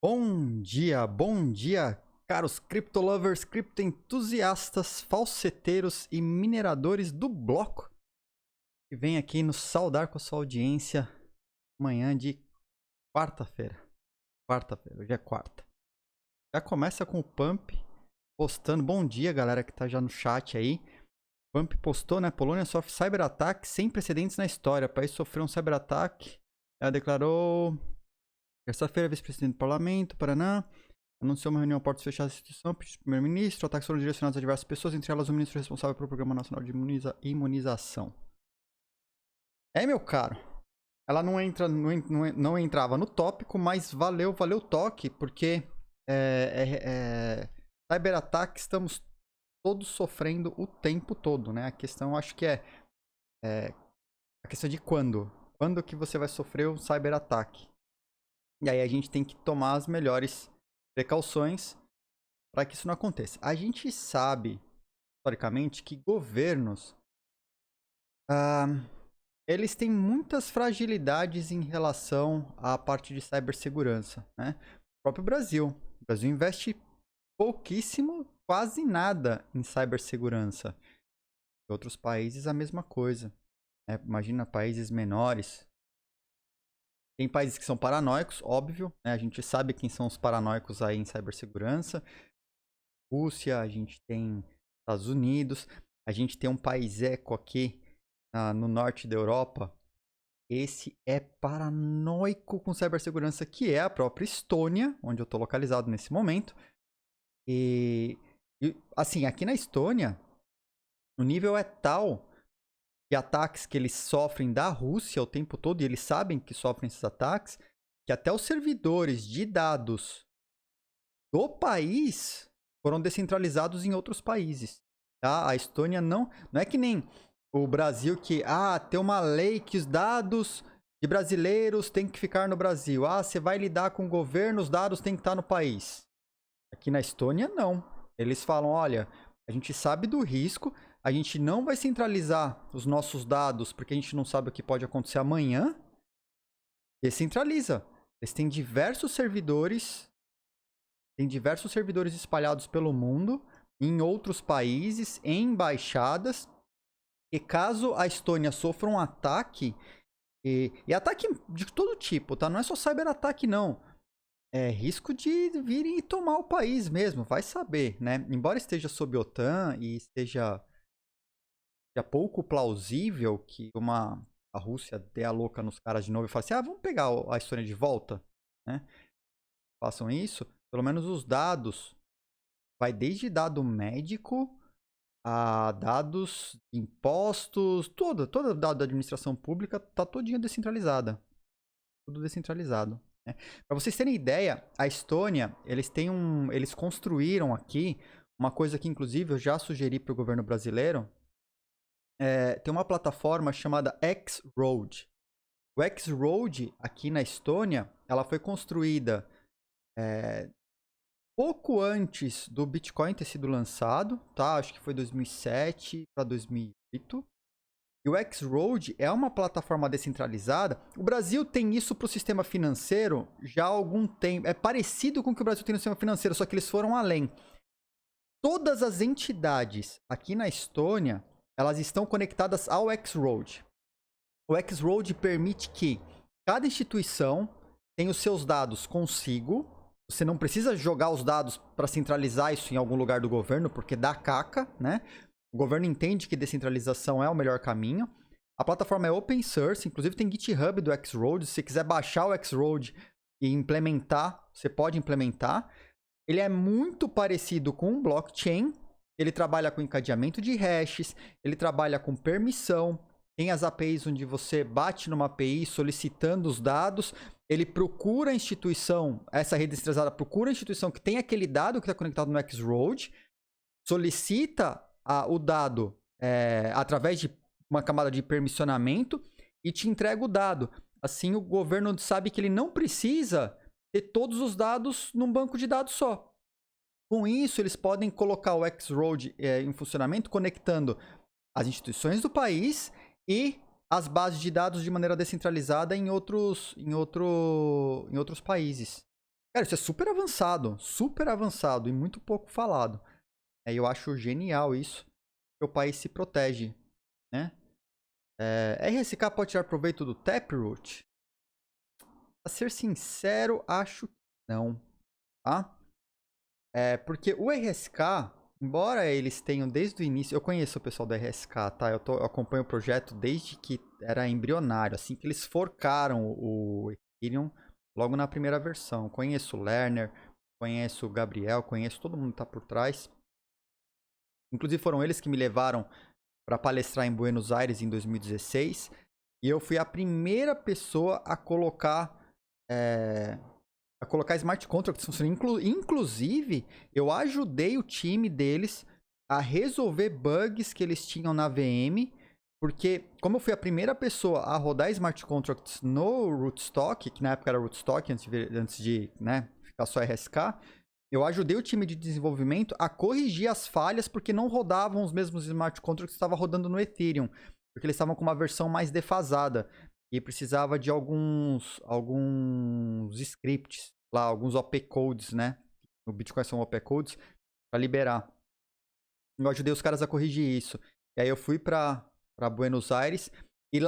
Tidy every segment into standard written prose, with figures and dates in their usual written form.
Bom dia, caros criptolovers, criptoentusiastas, falseteiros e mineradores do bloco que vem aqui nos saudar com a sua audiência manhã de quarta-feira. Hoje é quarta. Já começa com o Pump postando. Bom dia, galera que tá já no chat aí. Pump postou, né? Polônia sofre cyberataque sem precedentes na história. O país sofreu um cyberataque. Ela declarou... Terça-feira, vice-presidente do Parlamento, Paraná, anunciou uma reunião a portas fechadas da instituição, pediu ao primeiro-ministro. Ataques foram direcionados a diversas pessoas, entre elas o ministro responsável pelo Programa Nacional de Imunização. Meu caro, ela não entrava no tópico, mas valeu o toque, porque cyberataque estamos todos sofrendo o tempo todo, né? A questão, acho que é a questão de quando. Quando que você vai sofrer um cyberataque? E aí a gente tem que tomar as melhores precauções para que isso não aconteça. A gente sabe, historicamente, que governos eles têm muitas fragilidades em relação à parte de cibersegurança, né? O próprio Brasil. O Brasil investe pouquíssimo, quase nada em cibersegurança. Em outros países a mesma coisa, né? Imagina países menores. Tem países que são paranoicos, óbvio, né? A gente sabe quem são os paranoicos aí em cibersegurança. Rússia, a gente tem Estados Unidos, a gente tem um país eco aqui no norte da Europa. Esse é paranoico com cibersegurança, que é a própria Estônia, onde eu estou localizado nesse momento. E assim, aqui na Estônia, o nível é tal... de ataques que eles sofrem da Rússia o tempo todo, e eles sabem que sofrem esses ataques, que até os servidores de dados do país foram descentralizados em outros países. Tá? A Estônia não é que nem o Brasil que tem uma lei que os dados de brasileiros têm que ficar no Brasil. Você vai lidar com o governo, os dados têm que estar no país. Aqui na Estônia, não. Eles falam, olha, a gente sabe do risco, a gente não vai centralizar os nossos dados porque a gente não sabe o que pode acontecer amanhã. Descentraliza. Eles têm diversos servidores. Tem diversos servidores espalhados pelo mundo, em outros países, em embaixadas. E caso a Estônia sofra um ataque, e ataque de todo tipo, tá? Não é só cyberataque, não. É risco de virem e tomar o país mesmo, vai saber, né? Embora esteja sob OTAN e esteja pouco plausível que a Rússia dê a louca nos caras de novo e fale assim, vamos pegar a Estônia de volta, né? Façam isso, pelo menos os dados, vai desde dado médico a dados de impostos, toda dado da administração pública tá todinha descentralizada. Tudo descentralizado. Para vocês terem ideia, a Estônia, eles construíram aqui uma coisa que inclusive eu já sugeri para o governo brasileiro. Tem uma plataforma chamada X-Road. O X-Road aqui na Estônia, ela foi construída pouco antes do Bitcoin ter sido lançado, tá? Acho que foi 2007 para 2008. E o X-Road é uma plataforma descentralizada. O Brasil tem isso para o sistema financeiro já há algum tempo. É parecido com o que o Brasil tem no sistema financeiro, só que eles foram além. Todas as entidades aqui na Estônia, elas estão conectadas ao X-Road. O X-Road permite que cada instituição tenha os seus dados consigo. Você não precisa jogar os dados para centralizar isso em algum lugar do governo, porque dá caca, né? O governo entende que descentralização é o melhor caminho. A plataforma é open source, inclusive tem GitHub do X-Road. Se você quiser baixar o X-Road e implementar, você pode implementar. Ele é muito parecido com um blockchain. Ele trabalha com encadeamento de hashes, ele trabalha com permissão. Tem as APIs onde você bate numa API solicitando os dados. Ele procura a instituição, essa rede descentralizada procura a instituição que tem aquele dado que está conectado no X-Road, solicita o dado através de uma camada de permissionamento e te entrega o dado. Assim, o governo sabe que ele não precisa ter todos os dados num banco de dados só. Com isso, eles podem colocar o X-Road em funcionamento, conectando as instituições do país e as bases de dados de maneira descentralizada em outros países. Cara, isso é super avançado e muito pouco falado. Eu acho genial isso, que o país se protege, né? RSK pode tirar proveito do Taproot? Pra ser sincero, acho que não, tá? Porque o RSK, embora eles tenham desde o início... Eu conheço o pessoal do RSK, tá? Eu acompanho o projeto desde que era embrionário, assim que eles forcaram o Ethereum logo na primeira versão. Conheço o Lerner, conheço o Gabriel, conheço todo mundo que tá por trás. Inclusive foram eles que me levaram para palestrar em Buenos Aires em 2016. E eu fui a primeira pessoa a colocar smart contracts funcionando. Inclusive, eu ajudei o time deles a resolver bugs que eles tinham na VM. Porque, como eu fui a primeira pessoa a rodar smart contracts no Rootstock, que na época era Rootstock, antes de né, ficar só RSK, eu ajudei o time de desenvolvimento a corrigir as falhas, porque não rodavam os mesmos smart contracts que estavam rodando no Ethereum. Porque eles estavam com uma versão mais defasada. E precisava de alguns scripts lá, alguns OP-codes, né? No Bitcoin são OP-codes, para liberar. Eu ajudei os caras a corrigir isso. E aí eu fui para Buenos Aires. E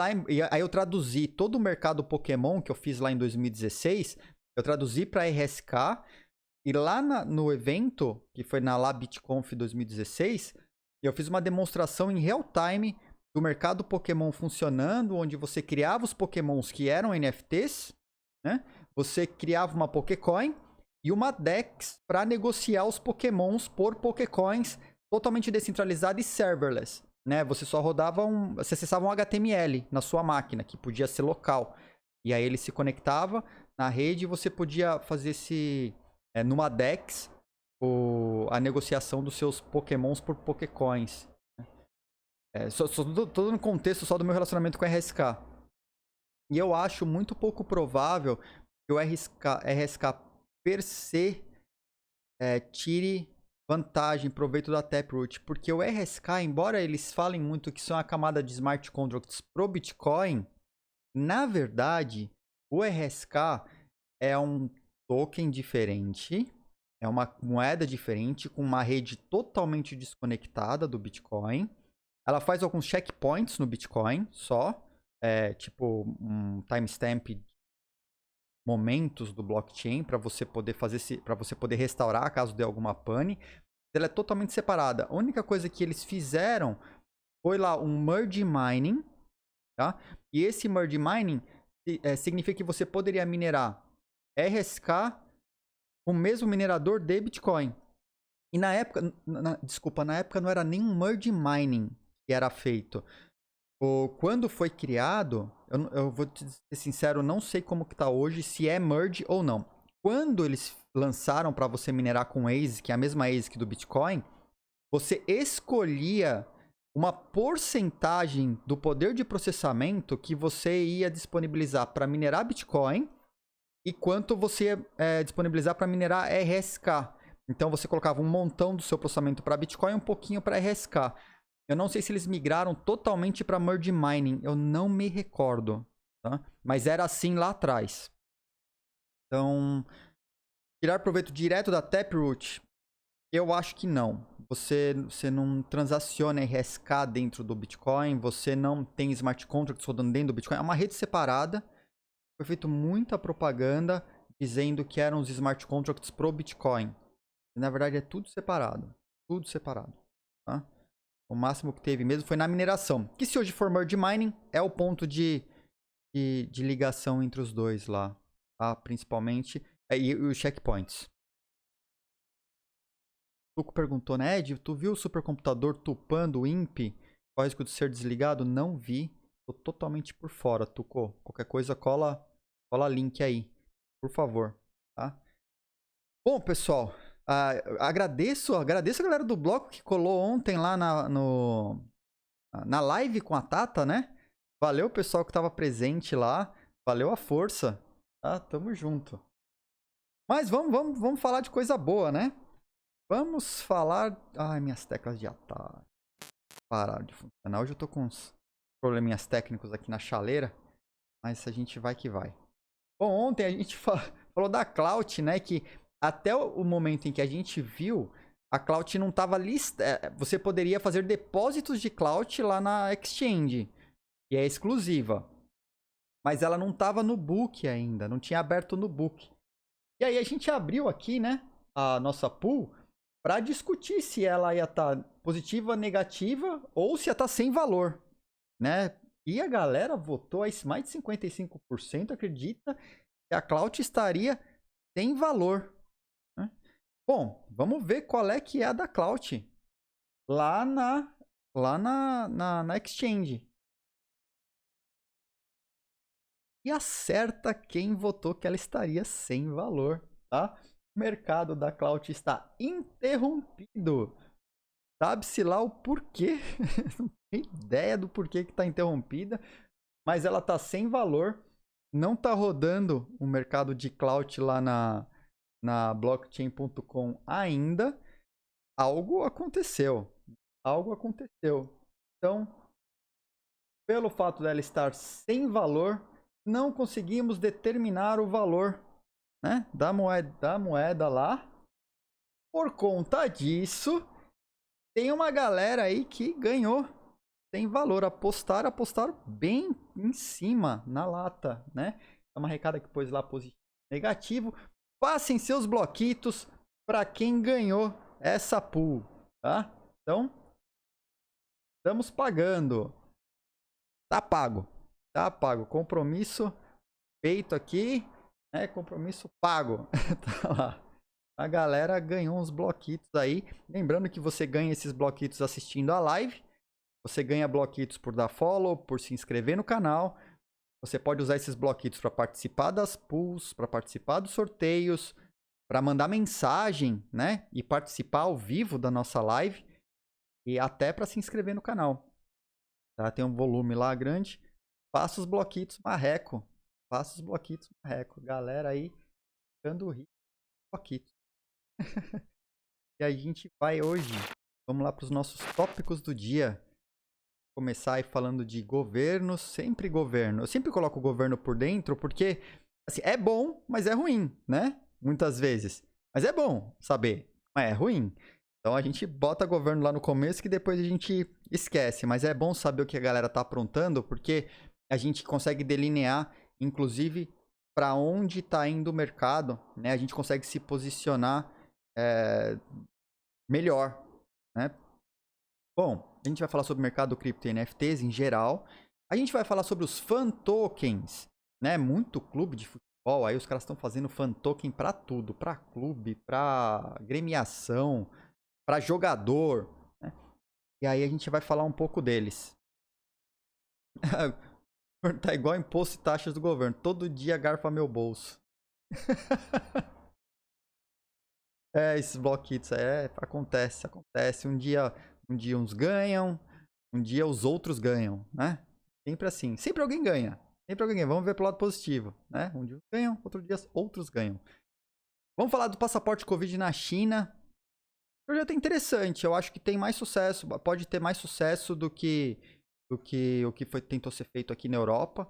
aí eu traduzi todo o mercado Pokémon que eu fiz lá em 2016. Eu traduzi para RSK. E lá no evento, que foi na LabitConf 2016, eu fiz uma demonstração em real time do mercado Pokémon funcionando, onde você criava os Pokémons que eram NFTs, né? Você criava uma Pokécoin e uma DEX para negociar os Pokémons por Pokécoins totalmente descentralizado e serverless, né? Você só rodava você acessava um HTML na sua máquina, que podia ser local. E aí ele se conectava na rede e você podia fazer numa DEX a negociação dos seus Pokémons por Pokécoins. Tô no contexto só do meu relacionamento com o RSK. E eu acho muito pouco provável que o RSK per se tire vantagem, proveito da Taproot. Porque o RSK, embora eles falem muito que são a camada de smart contracts pro Bitcoin, na verdade, o RSK é um token diferente, é uma moeda diferente, com uma rede totalmente desconectada do Bitcoin. Ela faz alguns checkpoints no Bitcoin só, tipo um timestamp, momentos do blockchain para você poder para você poder restaurar caso dê alguma pane. Ela é totalmente separada. A única coisa que eles fizeram foi lá um merge mining, tá? E esse merge mining significa que você poderia minerar RSK com o mesmo minerador de Bitcoin. E na época, desculpa, na época não era nem um merge mining que era feito. Quando foi criado, eu vou te ser sincero, não sei como que tá hoje, se é merge ou não. Quando eles lançaram para você minerar com ASIC, que é a mesma ASIC do Bitcoin, você escolhia uma porcentagem do poder de processamento que você ia disponibilizar para minerar Bitcoin e quanto você ia disponibilizar para minerar RSK. Então você colocava um montão do seu processamento para Bitcoin e um pouquinho para RSK. Eu não sei se eles migraram totalmente para merge mining, eu não me recordo, tá? Mas era assim lá atrás. Então, tirar proveito direto da Taproot, eu acho que não. Você não transaciona RSK dentro do Bitcoin, você não tem smart contracts rodando dentro do Bitcoin. É uma rede separada. Foi feito muita propaganda dizendo que eram os smart contracts pro Bitcoin. E, na verdade, é tudo separado. Tudo separado, tá? O máximo que teve mesmo foi na mineração. Que se hoje for merge mining, é o ponto de ligação entre os dois lá. Tá? Principalmente. E os checkpoints. Tuco perguntou, né, Ed, tu viu o supercomputador tupando o INP? Qual o risco de ser desligado? Não vi. Tô totalmente por fora, Tuco. Qualquer coisa, cola link aí. Por favor. Tá? Bom, pessoal. Agradeço a galera do bloco que colou ontem lá na live com a Tata, né? Valeu, pessoal que estava presente lá. Valeu a força. Tá? Tamo junto. Mas vamos falar de coisa boa, né? Vamos falar... Ai, minhas teclas já tá... pararam de funcionar. Hoje eu tô com uns probleminhas técnicos aqui na chaleira. Mas a gente vai que vai. Bom, ontem a gente falou da Clout, né? Que até o momento em que a gente viu, a Clout não estava listada. Você poderia fazer depósitos de Clout lá na Exchange, que é exclusiva. Mas ela não estava no book ainda, não tinha aberto no book. E aí a gente abriu aqui, né, a nossa pool para discutir se ela ia estar positiva, negativa ou se ia estar sem valor, né? E a galera votou, mais de 55% acredita que a Clout estaria sem valor, né? Bom, vamos ver qual é que é a da Clout lá na Exchange. E acerta quem votou que ela estaria sem valor, tá? O mercado da Clout está interrompido. Sabe-se lá o porquê. Não tem ideia do porquê que está interrompida. Mas ela está sem valor. Não está rodando o mercado de Clout lá na blockchain.com ainda. Algo aconteceu. Algo aconteceu. Então, pelo fato dela estar sem valor, não conseguimos determinar o valor, né, da moeda lá. Por conta disso, tem uma galera aí que ganhou sem valor. Apostaram bem em cima na lata, né? É uma recada que pôs lá positivo, negativo. Passem seus bloquitos para quem ganhou essa pool, tá? Então, estamos pagando. Tá pago. Tá pago. Compromisso feito aqui, né? Compromisso pago. Tá lá. A galera ganhou uns bloquitos aí. Lembrando que você ganha esses bloquitos assistindo a live. Você ganha bloquitos por dar follow, por se inscrever no canal. Você pode usar esses bloquitos para participar das pools, para participar dos sorteios, para mandar mensagem, né? E participar ao vivo da nossa live. E até para se inscrever no canal. Tá? Tem um volume lá grande. Faça os bloquitos marreco. Faça os bloquitos marreco. Galera aí ficando rico. Bloquitos. E a gente vai hoje. Vamos lá para os nossos tópicos do dia. Começar aí falando de governo. Sempre governo. Eu sempre coloco o governo por dentro porque assim, é bom, mas é ruim, né? Muitas vezes. Mas é bom saber. Mas é ruim. Então a gente bota governo lá no começo que depois a gente esquece. Mas é bom saber o que a galera tá aprontando porque a gente consegue delinear, inclusive, para onde está indo o mercado, né? A gente consegue se posicionar melhor, né? Bom, a gente vai falar sobre o mercado cripto e NFTs em geral. A gente vai falar sobre os fan tokens, né? Muito clube de futebol, aí os caras estão fazendo fan token para tudo, para clube, para gremiação, para jogador, né? E aí a gente vai falar um pouco deles. Tá igual imposto e taxas do governo. Todo dia garfa meu bolso. Esses bloquitos. Acontece. Um dia uns ganham, um dia os outros ganham, né? Sempre assim. Sempre alguém ganha. Sempre alguém ganha. Vamos ver pro lado positivo, né? Um dia uns ganham, outro dia outros ganham. Vamos falar do passaporte Covid na China. Projeto interessante. Eu acho que tem mais sucesso. Pode ter mais sucesso do que o que tentou ser feito aqui na Europa.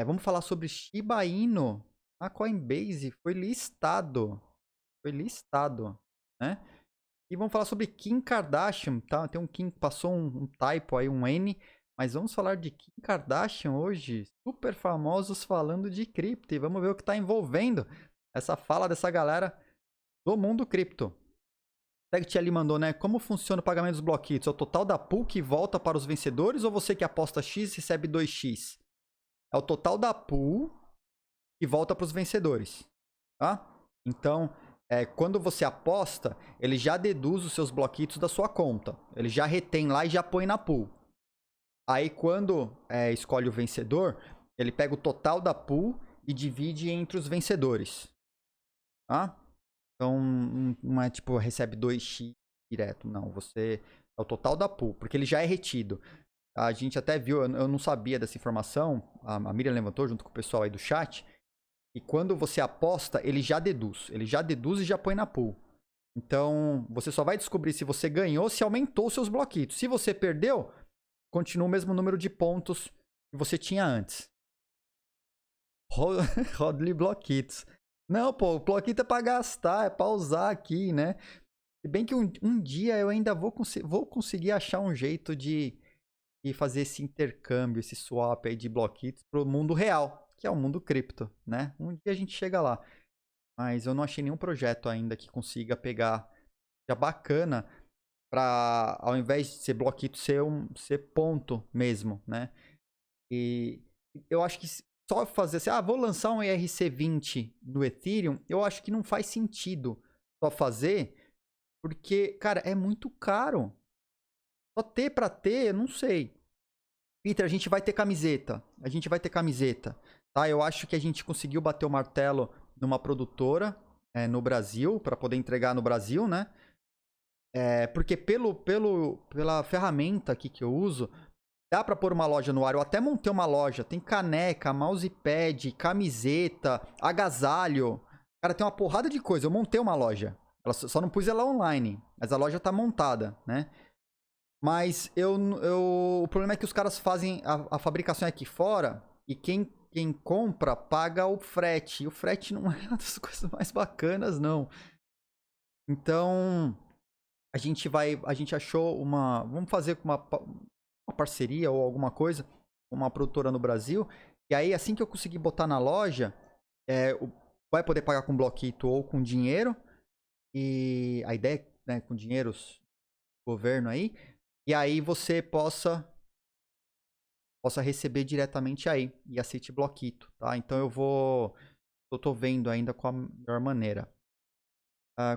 Vamos falar sobre Shiba Inu. A Coinbase foi listado. Né? E vamos falar sobre Kim Kardashian, tá? Tem um Kim, passou um typo aí, um N. Mas vamos falar de Kim Kardashian hoje. Super famosos falando de cripto. E vamos ver o que está envolvendo essa fala dessa galera do mundo cripto. O Tech ali mandou, né? Como funciona o pagamento dos bloquitos? É o total da pool que volta para os vencedores ou você que aposta X recebe 2X? É o total da pool que volta para os vencedores, tá? Então, quando você aposta, ele já deduz os seus bloquitos da sua conta. Ele já retém lá e já põe na pool. Aí, quando escolhe o vencedor, ele pega o total da pool e divide entre os vencedores, tá? Então, não é tipo, recebe 2x direto. Não, você... É o total da pool, porque ele já é retido. A gente até viu, eu não sabia dessa informação, a Miriam levantou junto com o pessoal aí do chat, e quando você aposta, ele já deduz. Ele já deduz e já põe na pool. Então, você só vai descobrir se você ganhou, se aumentou os seus bloquitos. Se você perdeu, continua o mesmo número de pontos que você tinha antes. Rodley bloquitos. Não, pô, o bloquito é pra gastar, é pra usar aqui, né? Se bem que um dia eu ainda vou conseguir achar um jeito de fazer esse intercâmbio, esse swap aí de bloquitos pro mundo real, que é o mundo cripto, né? Um dia a gente chega lá. Mas eu não achei nenhum projeto ainda que consiga pegar já bacana para ao invés de ser bloquito ser ponto mesmo, né? E eu acho que só fazer assim, vou lançar um ERC20 no Ethereum, eu acho que não faz sentido só fazer, porque, cara, é muito caro. Só ter pra ter, eu não sei. Peter, a gente vai ter camiseta. A gente vai ter camiseta. Tá? Eu acho que a gente conseguiu bater o martelo numa produtora no Brasil, para poder entregar no Brasil, né? Porque pela ferramenta aqui que eu uso, dá para pôr uma loja no ar. Eu até montei uma loja. Tem caneca, mousepad, camiseta, agasalho. Cara, tem uma porrada de coisa. Eu montei uma loja. Só não pus ela online. Mas a loja tá montada, né? Mas o problema é que os caras fazem a fabricação aqui fora e quem compra paga o frete. E o frete não é uma das coisas mais bacanas, não. Então, a gente achou vamos fazer uma parceria ou alguma coisa com uma produtora no Brasil. E aí, assim que eu conseguir botar na loja, vai poder pagar com bloquito ou com dinheiro. E a ideia é, né, com dinheiros do governo aí. E aí você possa receber diretamente aí e aceite bloquito, tá? Então eu tô vendo ainda qual a melhor maneira.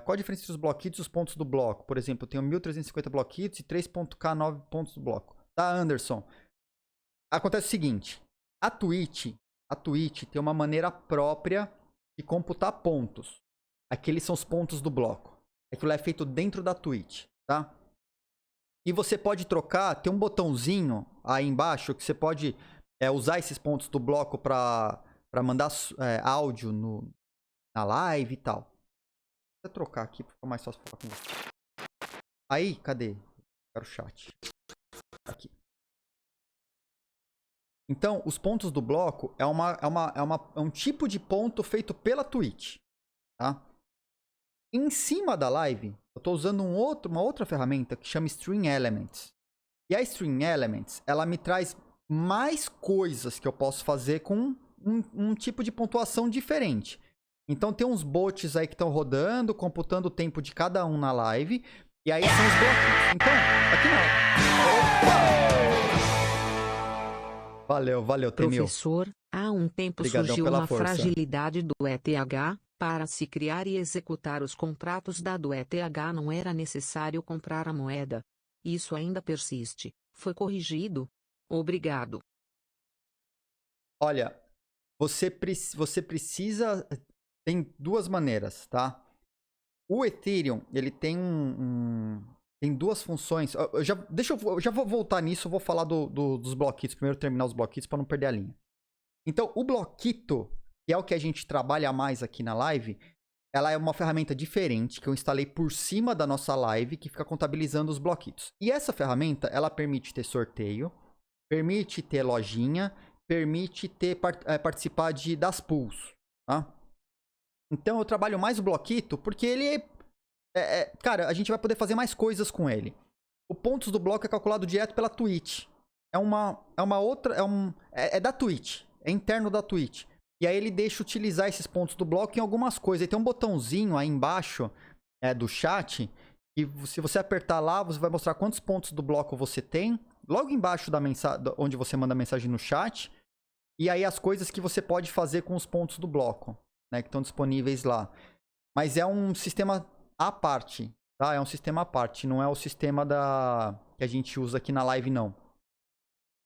Qual a diferença entre os bloquitos e os pontos do bloco? Por exemplo, eu tenho 1350 bloquitos e 3.K9 pontos do bloco. Tá, Anderson? Acontece o seguinte, a Twitch tem uma maneira própria de computar pontos. Aqueles são os pontos do bloco. Aquilo é feito dentro da Twitch, tá? E você pode trocar, tem um botãozinho aí embaixo que você pode usar esses pontos do bloco para mandar áudio na live e tal. Vou trocar aqui para ficar mais fácil falar com você. Aí, cadê? Quero o chat. Aqui. Então, os pontos do bloco é um tipo de ponto feito pela Twitch, tá? Em cima da live, eu estou usando uma outra ferramenta que chama Stream Elements. E a Stream Elements, ela me traz mais coisas que eu posso fazer com um tipo de pontuação diferente. Então tem uns bots aí que estão rodando, computando o tempo de cada um na live. E aí são os bloquinhos. Então, aqui não. Opa! Valeu, Temil. Professor, há um tempo Obrigadão surgiu pela uma força. fragilidade do ETH. Para se criar e executar os contratos do ETH não era necessário comprar a moeda. Isso ainda persiste. Foi corrigido? Obrigado. Olha, você precisa... Tem duas maneiras, tá? O Ethereum, ele tem tem duas funções. Eu já vou voltar nisso, eu vou falar dos bloquitos. Primeiro terminar os bloquitos para não perder a linha. Então, o bloquito, que é o que a gente trabalha mais aqui na live, ela é uma ferramenta diferente que eu instalei por cima da nossa live, que fica contabilizando os bloquitos. E essa ferramenta, ela permite ter sorteio, permite ter lojinha, permite ter participar das pools, tá? Então eu trabalho mais o bloquito porque ele cara, a gente vai poder fazer mais coisas com ele. O pontos do bloco é calculado direto pela Twitch. É da Twitch, é interno da Twitch. E aí ele deixa utilizar esses pontos do bloco em algumas coisas. E tem um botãozinho aí embaixo do chat e se você apertar lá, você vai mostrar quantos pontos do bloco você tem. Logo embaixo da mensagem, onde você manda a mensagem no chat. E aí as coisas que você pode fazer com os pontos do bloco, né, que estão disponíveis lá. Mas é um sistema à parte, tá? É um sistema à parte, não é o sistema que a gente usa aqui na live, não.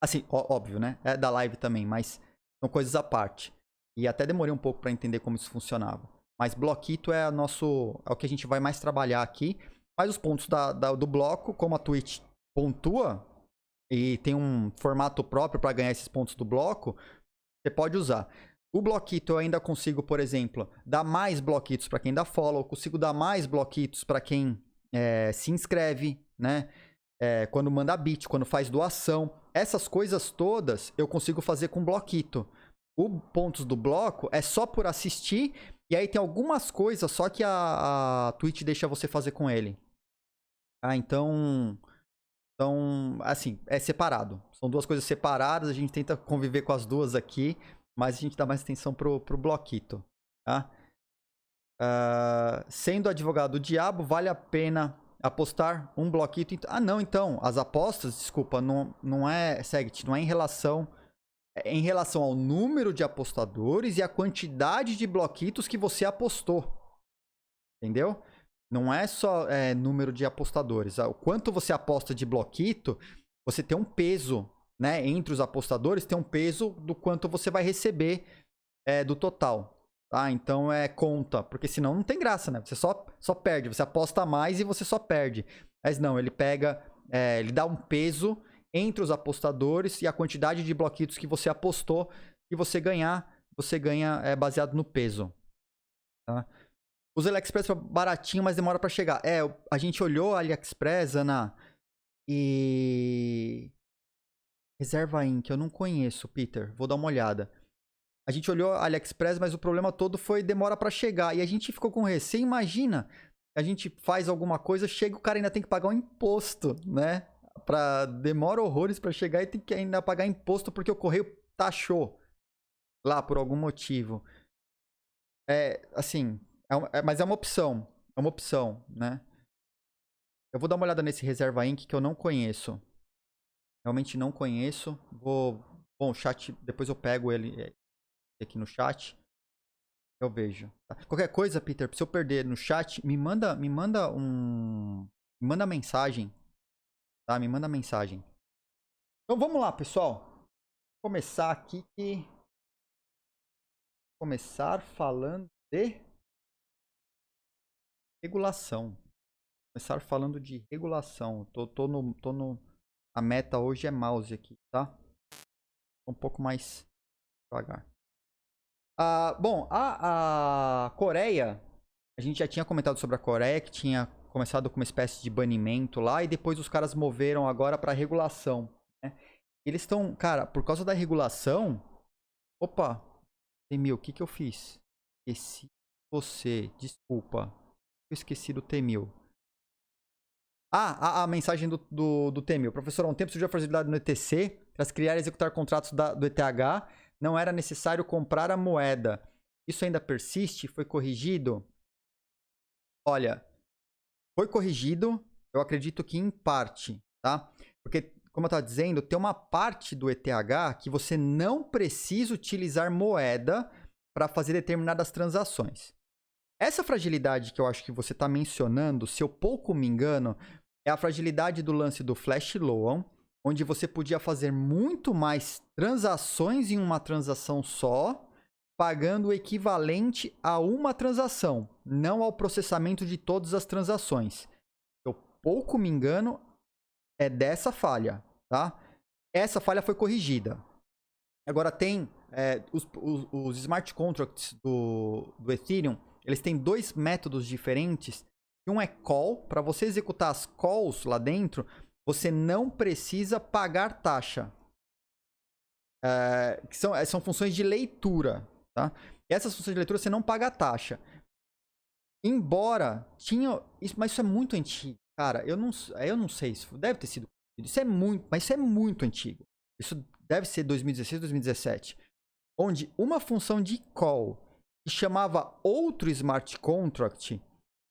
Assim, óbvio, né? É da live também, mas são coisas à parte. E até demorei um pouco para entender como isso funcionava. Mas bloquito é o que a gente vai mais trabalhar aqui. Mas os pontos do bloco, como a Twitch pontua, e tem um formato próprio para ganhar esses pontos do bloco, você pode usar. O bloquito eu ainda consigo, por exemplo, dar mais bloquitos para quem dá follow, consigo dar mais bloquitos para quem se inscreve, né? Quando manda bit, quando faz doação. Essas coisas todas eu consigo fazer com bloquito. O pontos do bloco é só por assistir E aí tem algumas coisas só que a Twitch deixa você fazer com ele. Então, assim, é separado. São duas coisas separadas, a gente tenta conviver com as duas aqui, mas a gente dá mais atenção pro Blockito, tá? Sendo advogado do diabo, vale a pena apostar um Blockito? Não, então, as apostas, desculpa, não é, Segit, não é em relação ao número de apostadores e a quantidade de bloquitos que você apostou. Entendeu? Não é só número de apostadores. O quanto você aposta de bloquito, você tem um peso, né? Entre os apostadores, tem um peso do quanto você vai receber do total. Tá? Então conta, porque senão não tem graça, né? Você só perde. Você aposta mais e você só perde. Mas não, ele pega, ele dá um peso entre os apostadores e a quantidade de bloquitos que você apostou e você ganha baseado no peso. Tá? Usa o AliExpress baratinho, mas demora pra chegar. A gente olhou o AliExpress, Ana, e... Reserva Inc, eu não conheço, Peter. Vou dar uma olhada. A gente olhou o AliExpress, mas o problema todo foi demora pra chegar. E a gente ficou com receio. Imagina, a gente faz alguma coisa, chega, o cara ainda tem que pagar um imposto, né? Demora horrores pra chegar e tem que ainda pagar imposto porque o correio taxou lá por algum motivo. Assim... mas é uma opção. É uma opção, né? Eu vou dar uma olhada nesse Reserva Inc. que eu não conheço. Realmente não conheço. Bom, o chat... Depois eu pego ele aqui no chat. Eu vejo. Tá? Qualquer coisa, Peter, se eu perder no chat, me manda mensagem. Tá? Me manda mensagem. Então vamos lá, pessoal. Vou começar aqui. Começar falando de... regulação. Começar falando de regulação. A meta hoje é mouse aqui, tá? Um pouco mais devagar. Bom, a Coreia, a gente já tinha comentado sobre a Coreia, que tinha começado com uma espécie de banimento lá, e depois os caras moveram agora para regulação, né? Eles estão, cara, por causa da regulação... Opa, Temil, o que eu fiz? Esqueci você, desculpa. Eu esqueci do Temil. A mensagem do Temil. Professor, há um tempo surgiu a facilidade no ETC para criar e executar contratos do ETH. Não era necessário comprar a moeda. Isso ainda persiste? Foi corrigido? Olha, foi corrigido. Eu acredito que em parte, tá? Porque, como eu estava dizendo, tem uma parte do ETH que você não precisa utilizar moeda para fazer determinadas transações. Essa fragilidade que eu acho que você está mencionando, se eu pouco me engano, é a fragilidade do lance do Flash Loan, onde você podia fazer muito mais transações em uma transação só, pagando o equivalente a uma transação, não ao processamento de todas as transações. Se eu pouco me engano, é dessa falha, tá? Essa falha foi corrigida. Agora tem os smart contracts do Ethereum. Eles têm dois métodos diferentes. Um é call. Para você executar as calls lá dentro, você não precisa pagar taxa. Que são funções de leitura. Tá? E essas funções de leitura você não paga taxa. Embora tinha... mas isso é muito antigo. Cara, eu não sei. Isso deve ter sido... mas isso é muito antigo. Isso deve ser 2016, 2017. Onde uma função de call que chamava outro smart contract,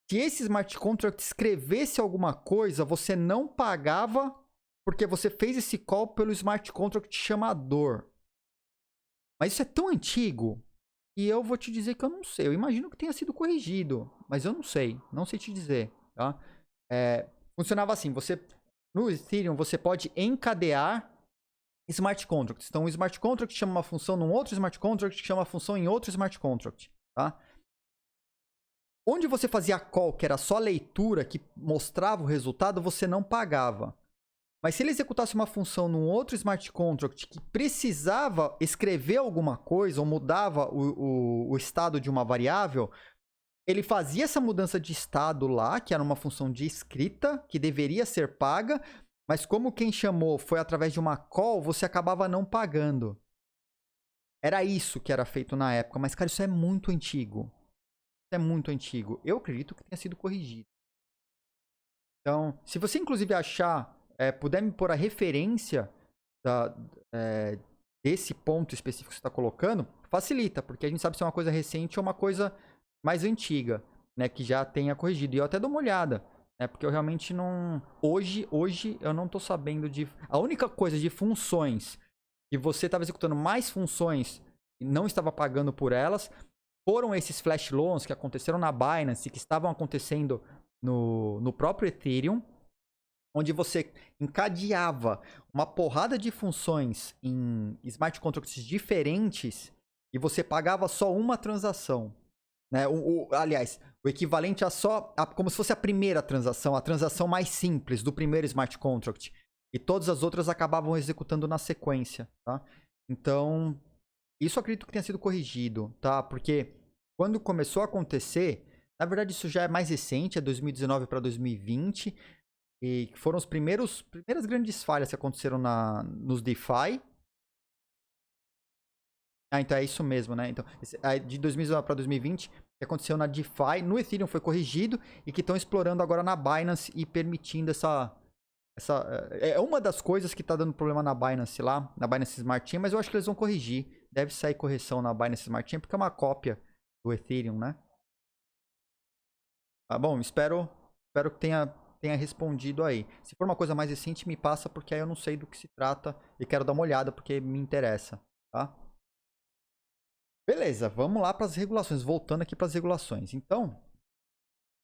se esse smart contract escrevesse alguma coisa, você não pagava porque você fez esse call pelo smart contract chamador. Mas isso é tão antigo e eu vou te dizer que eu não sei. Eu imagino que tenha sido corrigido, mas eu não sei. Não sei te dizer. Tá? Funcionava assim. No Ethereum, você pode encadear smart contracts. Então, o smart contract chama uma função num outro smart contract que chama uma função em outro smart contract. Tá? Onde você fazia call, que era só leitura, que mostrava o resultado, você não pagava. Mas se ele executasse uma função num outro smart contract que precisava escrever alguma coisa ou mudava o estado de uma variável, ele fazia essa mudança de estado lá, que era uma função de escrita, que deveria ser paga, mas como quem chamou foi através de uma call, você acabava não pagando. Era isso que era feito na época, mas, cara, isso é muito antigo. é muito antigo. Eu acredito que tenha sido corrigido. Então, se você inclusive achar, puder me pôr a referência desse ponto específico que você está colocando, facilita, porque a gente sabe se é uma coisa recente ou uma coisa mais antiga, né, que já tenha corrigido. E eu até dou uma olhada, né, porque eu realmente não... Hoje eu não estou sabendo de... A única coisa de funções que você estava executando mais funções e não estava pagando por elas, foram esses flash loans que aconteceram na Binance, que estavam acontecendo no próprio Ethereum, onde você encadeava uma porrada de funções em smart contracts diferentes e você pagava só uma transação. Né? Aliás, o equivalente como se fosse a primeira transação, a transação mais simples do primeiro smart contract. E todas as outras acabavam executando na sequência. Tá? Então, isso eu acredito que tenha sido corrigido, tá? Porque quando começou a acontecer, na verdade isso já é mais recente, é 2019 para 2020, e foram as primeiras grandes falhas que aconteceram nos DeFi. Então é isso mesmo, né? Então, de 2019 para 2020, que aconteceu na DeFi, no Ethereum foi corrigido e que estão explorando agora na Binance e permitindo é uma das coisas que está dando problema na Binance lá, na Binance Smart Chain, mas eu acho que eles vão corrigir. Deve sair correção na Binance Smart Chain, porque é uma cópia do Ethereum, né? Bom, espero que tenha respondido aí. Se for uma coisa mais recente, me passa, porque aí eu não sei do que se trata e quero dar uma olhada, porque me interessa, tá? Beleza, vamos lá para as regulações. Voltando aqui para as regulações. Então,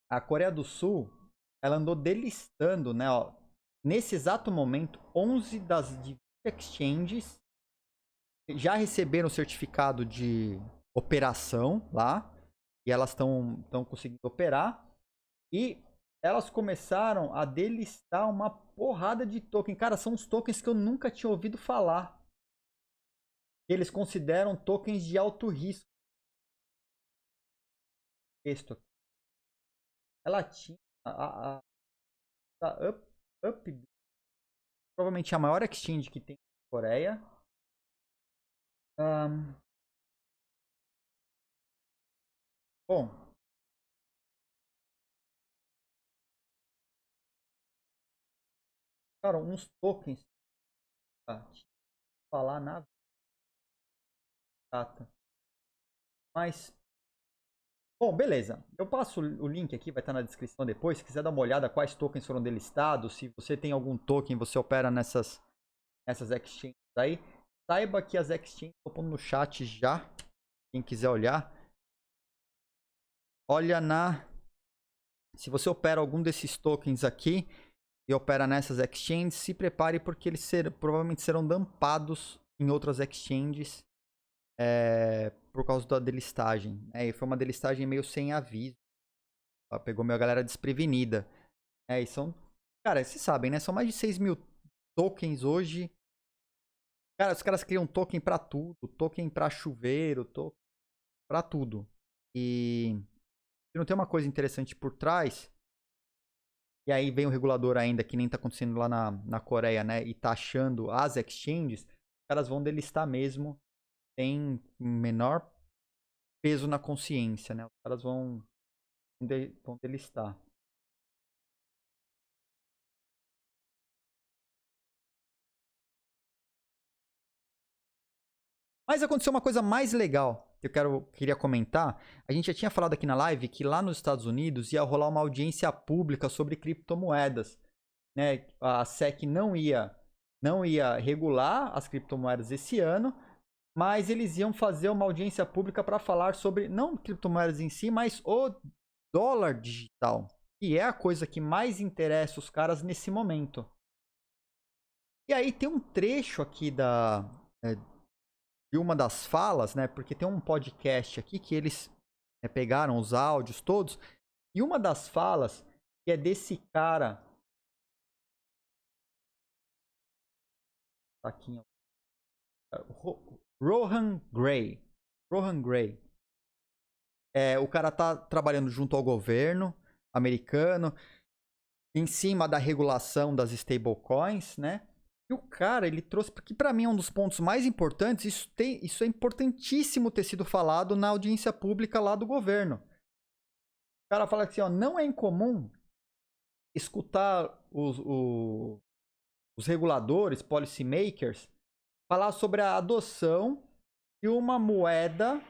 a Coreia do Sul, ela andou delistando, né? Ó, nesse exato momento, 11 das 20 exchanges já receberam o certificado de operação lá. E elas estão conseguindo operar. E elas começaram a delistar uma porrada de token. Cara, são uns tokens que eu nunca tinha ouvido falar. Eles consideram tokens de alto risco. Ela tinha a Up, provavelmente a maior exchange que tem na Coreia. Bom, cara, uns tokens falar na data. Mas bom, beleza. Eu passo o link aqui, vai estar na descrição depois. Se quiser dar uma olhada quais tokens foram delistados, se você tem algum token, você opera nessas exchanges aí. Saiba que as exchanges, estou pondo no chat já. Quem quiser olhar. Olha se você opera algum desses tokens aqui e opera nessas exchanges, se prepare porque eles provavelmente serão dumpados em outras exchanges. Por causa da delistagem. E foi uma delistagem meio sem aviso. Ela pegou minha galera desprevenida. E são... Cara, vocês sabem, né? São mais de 6 mil tokens hoje. Cara, os caras criam token pra tudo. Token pra chuveiro, token pra tudo. E não tem uma coisa interessante por trás. E aí vem o regulador ainda, que nem tá acontecendo lá na Coreia, né? E taxando as exchanges. Os caras vão delistar mesmo. Tem menor peso na consciência, né? Os caras vão delistar. Mas aconteceu uma coisa mais legal que eu queria comentar. A gente já tinha falado aqui na live que lá nos Estados Unidos ia rolar uma audiência pública sobre criptomoedas, né? A SEC não ia regular as criptomoedas esse ano, mas eles iam fazer uma audiência pública para falar sobre, não criptomoedas em si, mas o dólar digital, que é a coisa que mais interessa os caras nesse momento. E aí tem um trecho aqui de uma das falas, né? Porque tem um podcast aqui que eles pegaram os áudios todos, e uma das falas que é desse cara aqui, Rohan Gray. O cara tá trabalhando junto ao governo americano em cima da regulação das stablecoins, né? E o cara, ele trouxe, porque para mim é um dos pontos mais importantes, isso é importantíssimo ter sido falado na audiência pública lá do governo. cara fala assim, ó, não é incomum escutar os reguladores, policymakers, falar sobre a adoção de uma moeda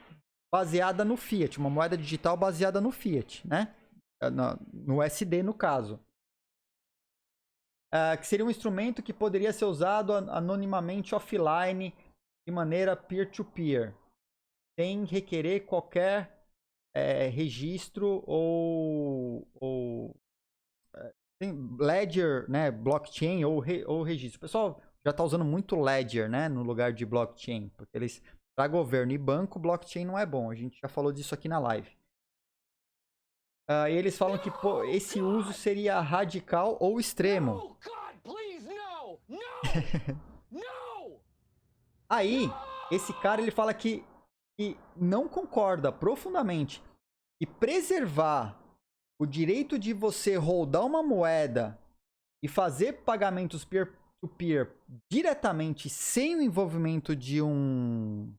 baseada no fiat, uma moeda digital baseada no fiat, né? No USD, no caso. Que seria um instrumento que poderia ser usado anonimamente offline de maneira peer-to-peer, sem requerer qualquer registro ou ledger, né, blockchain ou registro. O pessoal já está usando muito ledger, né, no lugar de blockchain, porque eles para governo e banco, blockchain não é bom. A gente já falou disso aqui na live. E eles falam que esse uso seria radical ou extremo. Aí, esse cara ele fala que não concorda profundamente e preservar o direito de você holdar uma moeda e fazer pagamentos peer-to-peer diretamente sem o envolvimento de um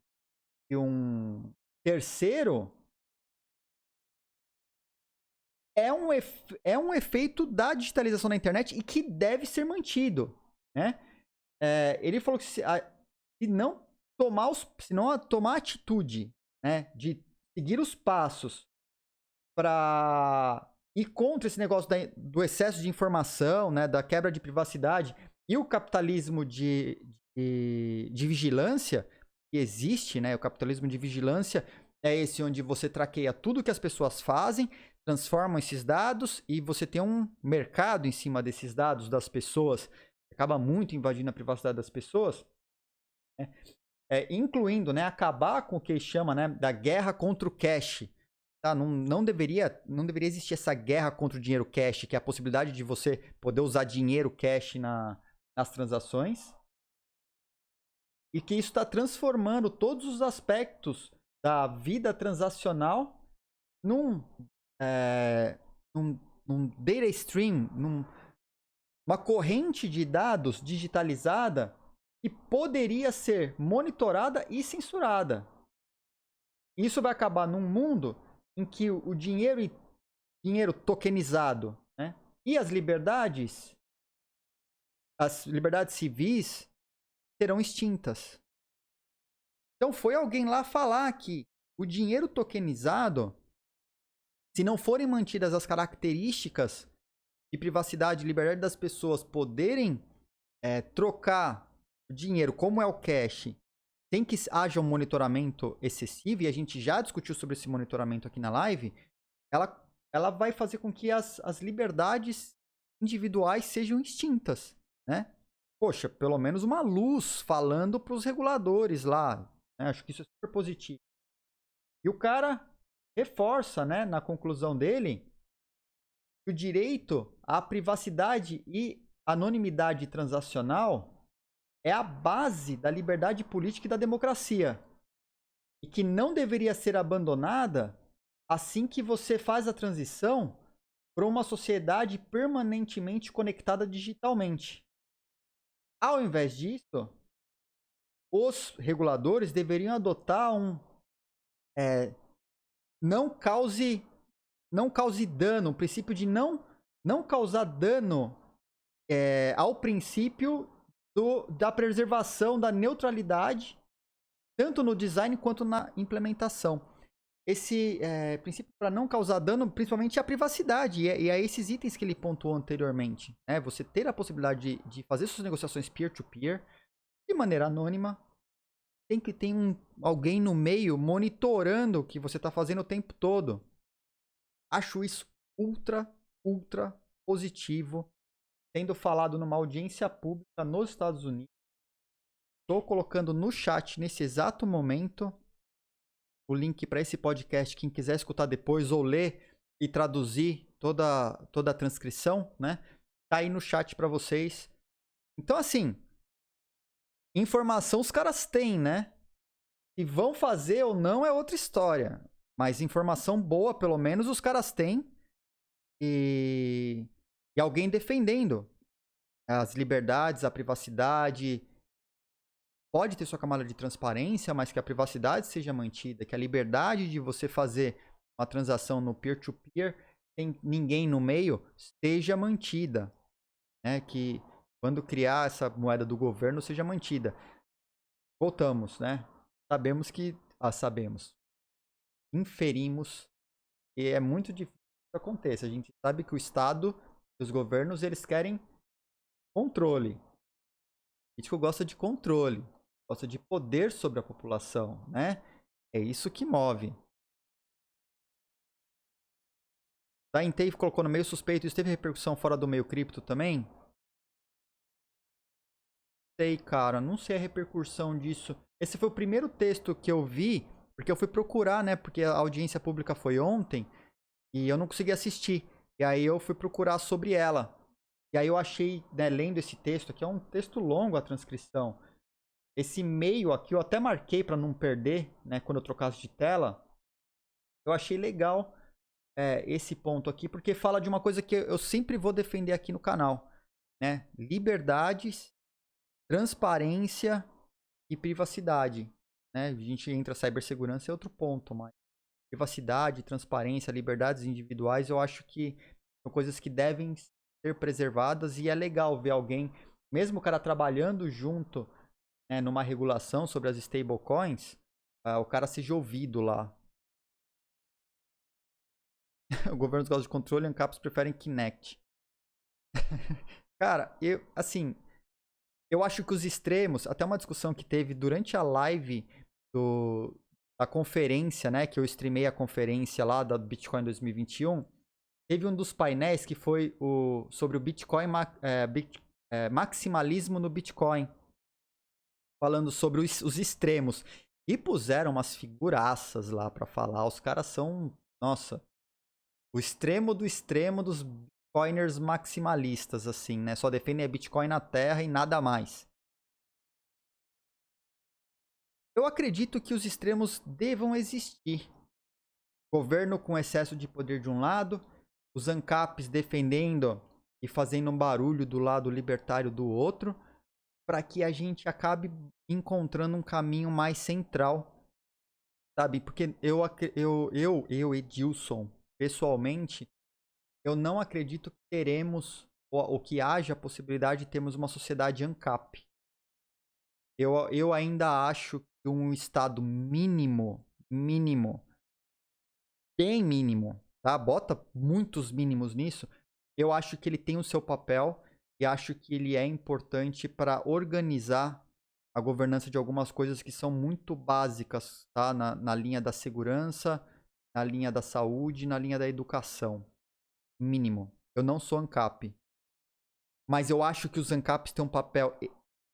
terceiro é um efeito da digitalização da internet e que deve ser mantido, né? Ele falou que se não tomar atitude, né, de seguir os passos para ir contra esse negócio do excesso de informação, né, da quebra de privacidade e o capitalismo de vigilância que existe, né? O capitalismo de vigilância é esse onde você traqueia tudo que as pessoas fazem, transforma esses dados e você tem um mercado em cima desses dados das pessoas, acaba muito invadindo a privacidade das pessoas, né? Incluindo, né, acabar com o que chama, né, da guerra contra o cash. Tá? Não deveria existir essa guerra contra o dinheiro cash, que é a possibilidade de você poder usar dinheiro cash nas transações. E que isso está transformando todos os aspectos da vida transacional num data stream, numa corrente de dados digitalizada que poderia ser monitorada e censurada. Isso vai acabar num mundo em que o dinheiro tokenizado, né, e as liberdades civis serão extintas. Então foi alguém lá falar que o dinheiro tokenizado, se não forem mantidas as características de privacidade e liberdade das pessoas poderem trocar o dinheiro como é o cash, sem que haja um monitoramento excessivo, e a gente já discutiu sobre esse monitoramento aqui na live, ela vai fazer com que as liberdades individuais sejam extintas, né? Poxa, pelo menos uma luz falando para os reguladores lá, né? Acho que isso é super positivo. E o cara reforça, né, na conclusão dele, que o direito à privacidade e anonimidade transacional é a base da liberdade política e da democracia. E que não deveria ser abandonada assim que você faz a transição para uma sociedade permanentemente conectada digitalmente. Ao invés disso, os reguladores deveriam adotar não cause dano, o princípio de não causar dano ao princípio da preservação da neutralidade, tanto no design quanto na implementação. Esse princípio para não causar dano, principalmente à privacidade, e a esses itens que ele pontuou anteriormente. Né? Você ter a possibilidade de fazer suas negociações peer-to-peer de maneira anônima, tem que ter alguém no meio monitorando o que você está fazendo o tempo todo. Acho isso ultra positivo, sendo falado numa audiência pública nos Estados Unidos. Estou colocando no chat nesse exato momento o link para esse podcast, quem quiser escutar depois ou ler e traduzir toda a transcrição, né? Tá aí no chat para vocês. Então, assim, informação os caras têm, né? Se vão fazer ou não é outra história. Mas informação boa, pelo menos, os caras têm. E alguém defendendo as liberdades, a privacidade. Pode ter sua camada de transparência, mas que a privacidade seja mantida, que a liberdade de você fazer uma transação no peer-to-peer, sem ninguém no meio, seja mantida. Né? Que quando criar essa moeda do governo, seja mantida. Voltamos, né? Sabemos que... sabemos. Inferimos que é muito difícil que isso aconteça. A gente sabe que o Estado e os governos, eles querem controle. O político gosta de controle. Gosta de poder sobre a população, né? É isso que move. Da Intei colocou no meio suspeito. Isso teve repercussão fora do meio cripto também? Sei, cara. Não sei a repercussão disso. Esse foi o primeiro texto que eu vi, porque eu fui procurar, né? Porque a audiência pública foi ontem e eu não consegui assistir. E aí eu fui procurar sobre ela. E aí eu achei, né, lendo esse texto aqui, é um texto longo a transcrição. Esse meio aqui eu até marquei para não perder, né, quando eu trocasse de tela. Eu achei legal esse ponto aqui, porque fala de uma coisa que eu sempre vou defender aqui no canal, né? Liberdades, transparência e privacidade, né? A gente entra cibersegurança é outro ponto, mas privacidade, transparência, liberdades individuais, eu acho que são coisas que devem ser preservadas e é legal ver alguém, mesmo o cara trabalhando junto, né, numa regulação sobre as stablecoins, o cara seja ouvido lá. O governo gosta de controle e ANCAPs preferem Kinect. Cara, eu acho que os extremos, até uma discussão que teve durante a live da conferência, né, que eu streamei a conferência lá da Bitcoin 2021, teve um dos painéis que foi sobre o Bitcoin, maximalismo no Bitcoin, falando sobre os extremos. E puseram umas figuraças lá pra falar. Os caras são, nossa, o extremo do extremo dos Bitcoiners maximalistas, assim, né? Só defendem a Bitcoin na terra e nada mais. Eu acredito que os extremos devam existir. Governo com excesso de poder de um lado, os ANCAPs defendendo e fazendo um barulho do lado libertário do outro, para que a gente acabe encontrando um caminho mais central, sabe? Porque Edilson, pessoalmente, eu não acredito que teremos, ou que haja a possibilidade de termos uma sociedade ANCAP. Eu ainda acho que um estado mínimo, bem mínimo, tá? Bota muitos mínimos nisso. Eu acho que ele tem o seu papel e acho que ele é importante para organizar a governança de algumas coisas que são muito básicas, tá? Na linha da segurança, na linha da saúde, na linha da educação. Mínimo. Eu não sou ANCAP. Mas eu acho que os ANCAPs têm um papel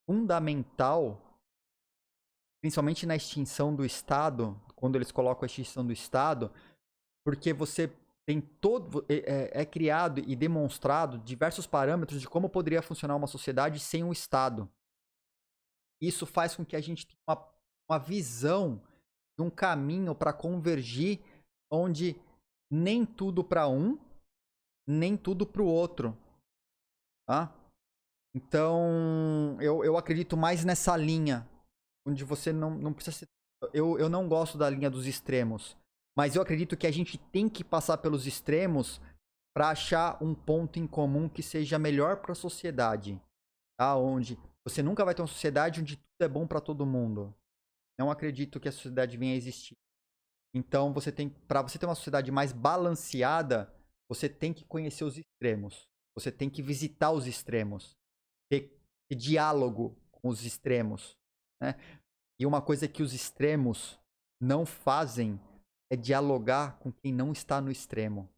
fundamental, principalmente na extinção do Estado, quando eles colocam a extinção do Estado, porque você tem é criado e demonstrado diversos parâmetros de como poderia funcionar uma sociedade sem o Estado. Isso faz com que a gente tenha uma visão de um caminho para convergir, onde nem tudo para um, nem tudo para o outro. Tá? Então, eu acredito mais nessa linha, onde você não precisa ser... Eu não gosto da linha dos extremos, mas eu acredito que a gente tem que passar pelos extremos para achar um ponto em comum que seja melhor para a sociedade. Tá? Onde você nunca vai ter uma sociedade onde tudo é bom para todo mundo. Não acredito que a sociedade venha a existir. Então, para você ter uma sociedade mais balanceada, você tem que conhecer os extremos. Você tem que visitar os extremos. Ter diálogo com os extremos. Né? E uma coisa que os extremos não fazem é dialogar com quem não está no extremo.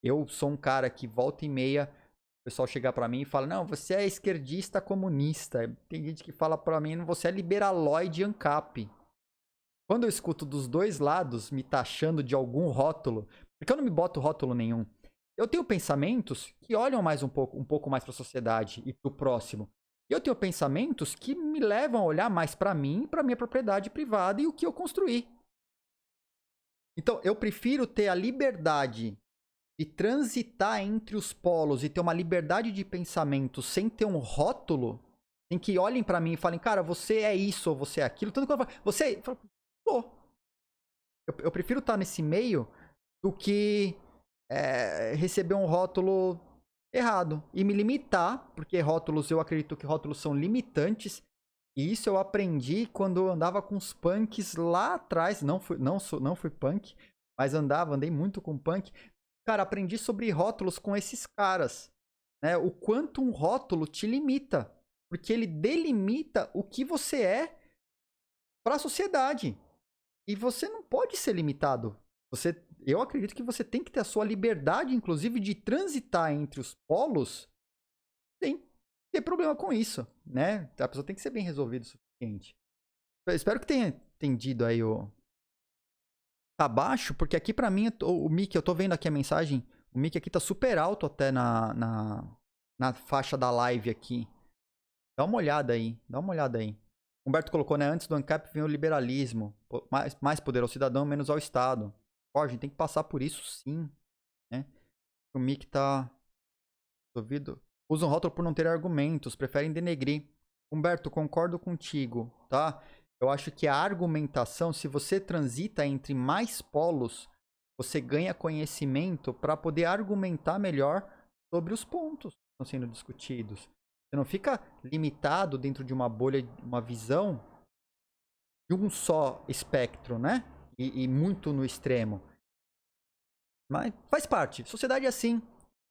Eu sou um cara que volta e meia o pessoal chegar pra mim e fala: não, você é esquerdista comunista. Tem gente que fala pra mim: você é liberaloide ANCAP. Quando eu escuto dos dois lados me taxando de algum rótulo, porque eu não me boto rótulo nenhum, eu tenho pensamentos que olham mais um pouco mais para a sociedade e para o próximo. E eu tenho pensamentos que me levam a olhar mais para mim, para minha propriedade privada e o que eu construí. Então, eu prefiro ter a liberdade de transitar entre os polos e ter uma liberdade de pensamento sem ter um rótulo, em que olhem para mim e falem: cara, você é isso ou você é aquilo. Tanto que eu falo: você... Pô, Eu prefiro estar nesse meio do que receber um rótulo errado. E me limitar, porque rótulos, eu acredito que rótulos são limitantes. E isso eu aprendi quando eu andava com os punks lá atrás. Não fui punk, mas andei muito com punk. Cara, aprendi sobre rótulos com esses caras. Né? O quanto um rótulo te limita. Porque ele delimita o que você é para a sociedade. E você não pode ser limitado. Eu acredito que você tem que ter a sua liberdade, inclusive, de transitar entre os polos sem ter problema com isso, né? A pessoa tem que ser bem resolvida o suficiente. Eu espero que tenha entendido aí o... Tá baixo, porque aqui pra mim, o mic, eu tô vendo aqui a mensagem, o mic aqui tá super alto até na faixa da live aqui. Dá uma olhada aí, dá uma olhada aí. Humberto colocou, né? Antes do ANCAP vem o liberalismo. Mais poder ao cidadão, menos ao Estado. Ó, a gente tem que passar por isso sim, né? O mic tá... Duvido. Usam rótulo por não ter argumentos, preferem denegrir. Humberto, concordo contigo, tá? Eu acho que a argumentação, se você transita entre mais polos, você ganha conhecimento para poder argumentar melhor sobre os pontos que estão sendo discutidos. Você não fica limitado dentro de uma bolha, uma visão de um só espectro, né? E muito no extremo. Mas faz parte. Sociedade é assim.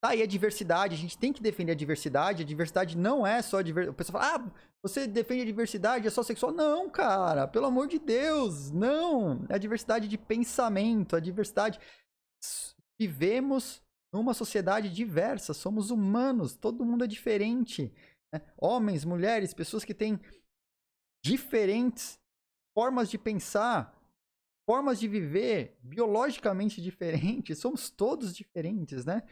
Tá, e a diversidade, a gente tem que defender a diversidade. A diversidade não é só diversidade. O pessoal fala, você defende a diversidade, é só sexual. Não, cara, pelo amor de Deus, não. É a diversidade de pensamento, a diversidade. Vivemos numa sociedade diversa, somos humanos, todo mundo é diferente. Né? Homens, mulheres, pessoas que têm diferentes formas de pensar, formas de viver, biologicamente diferentes, somos todos diferentes, né?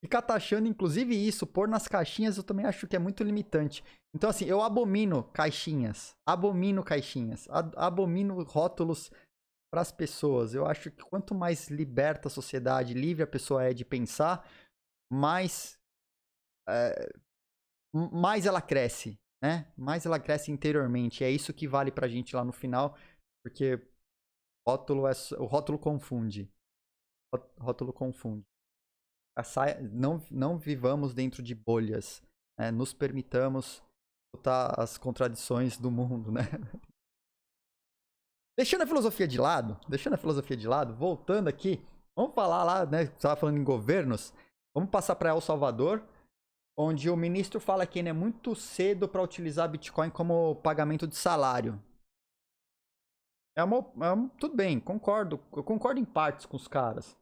Ficar taxando, inclusive isso, pôr nas caixinhas, eu também acho que é muito limitante. Então, assim, eu abomino caixinhas. Abomino caixinhas. Abomino rótulos para as pessoas. Eu acho que quanto mais liberta a sociedade, livre a pessoa é de pensar, mais ela cresce, né? Mais ela cresce interiormente. É isso que vale pra gente lá no final, porque o rótulo confunde. O rótulo confunde. Não vivamos dentro de bolhas. Né? Nos permitamos botar as contradições do mundo, né? Deixando a filosofia de lado, voltando aqui, vamos falar lá, né? Você estava falando em governos. Vamos passar para El Salvador, onde o ministro fala que ainda é muito cedo para utilizar Bitcoin como pagamento de salário. Tudo bem, concordo. Eu concordo em partes com os caras.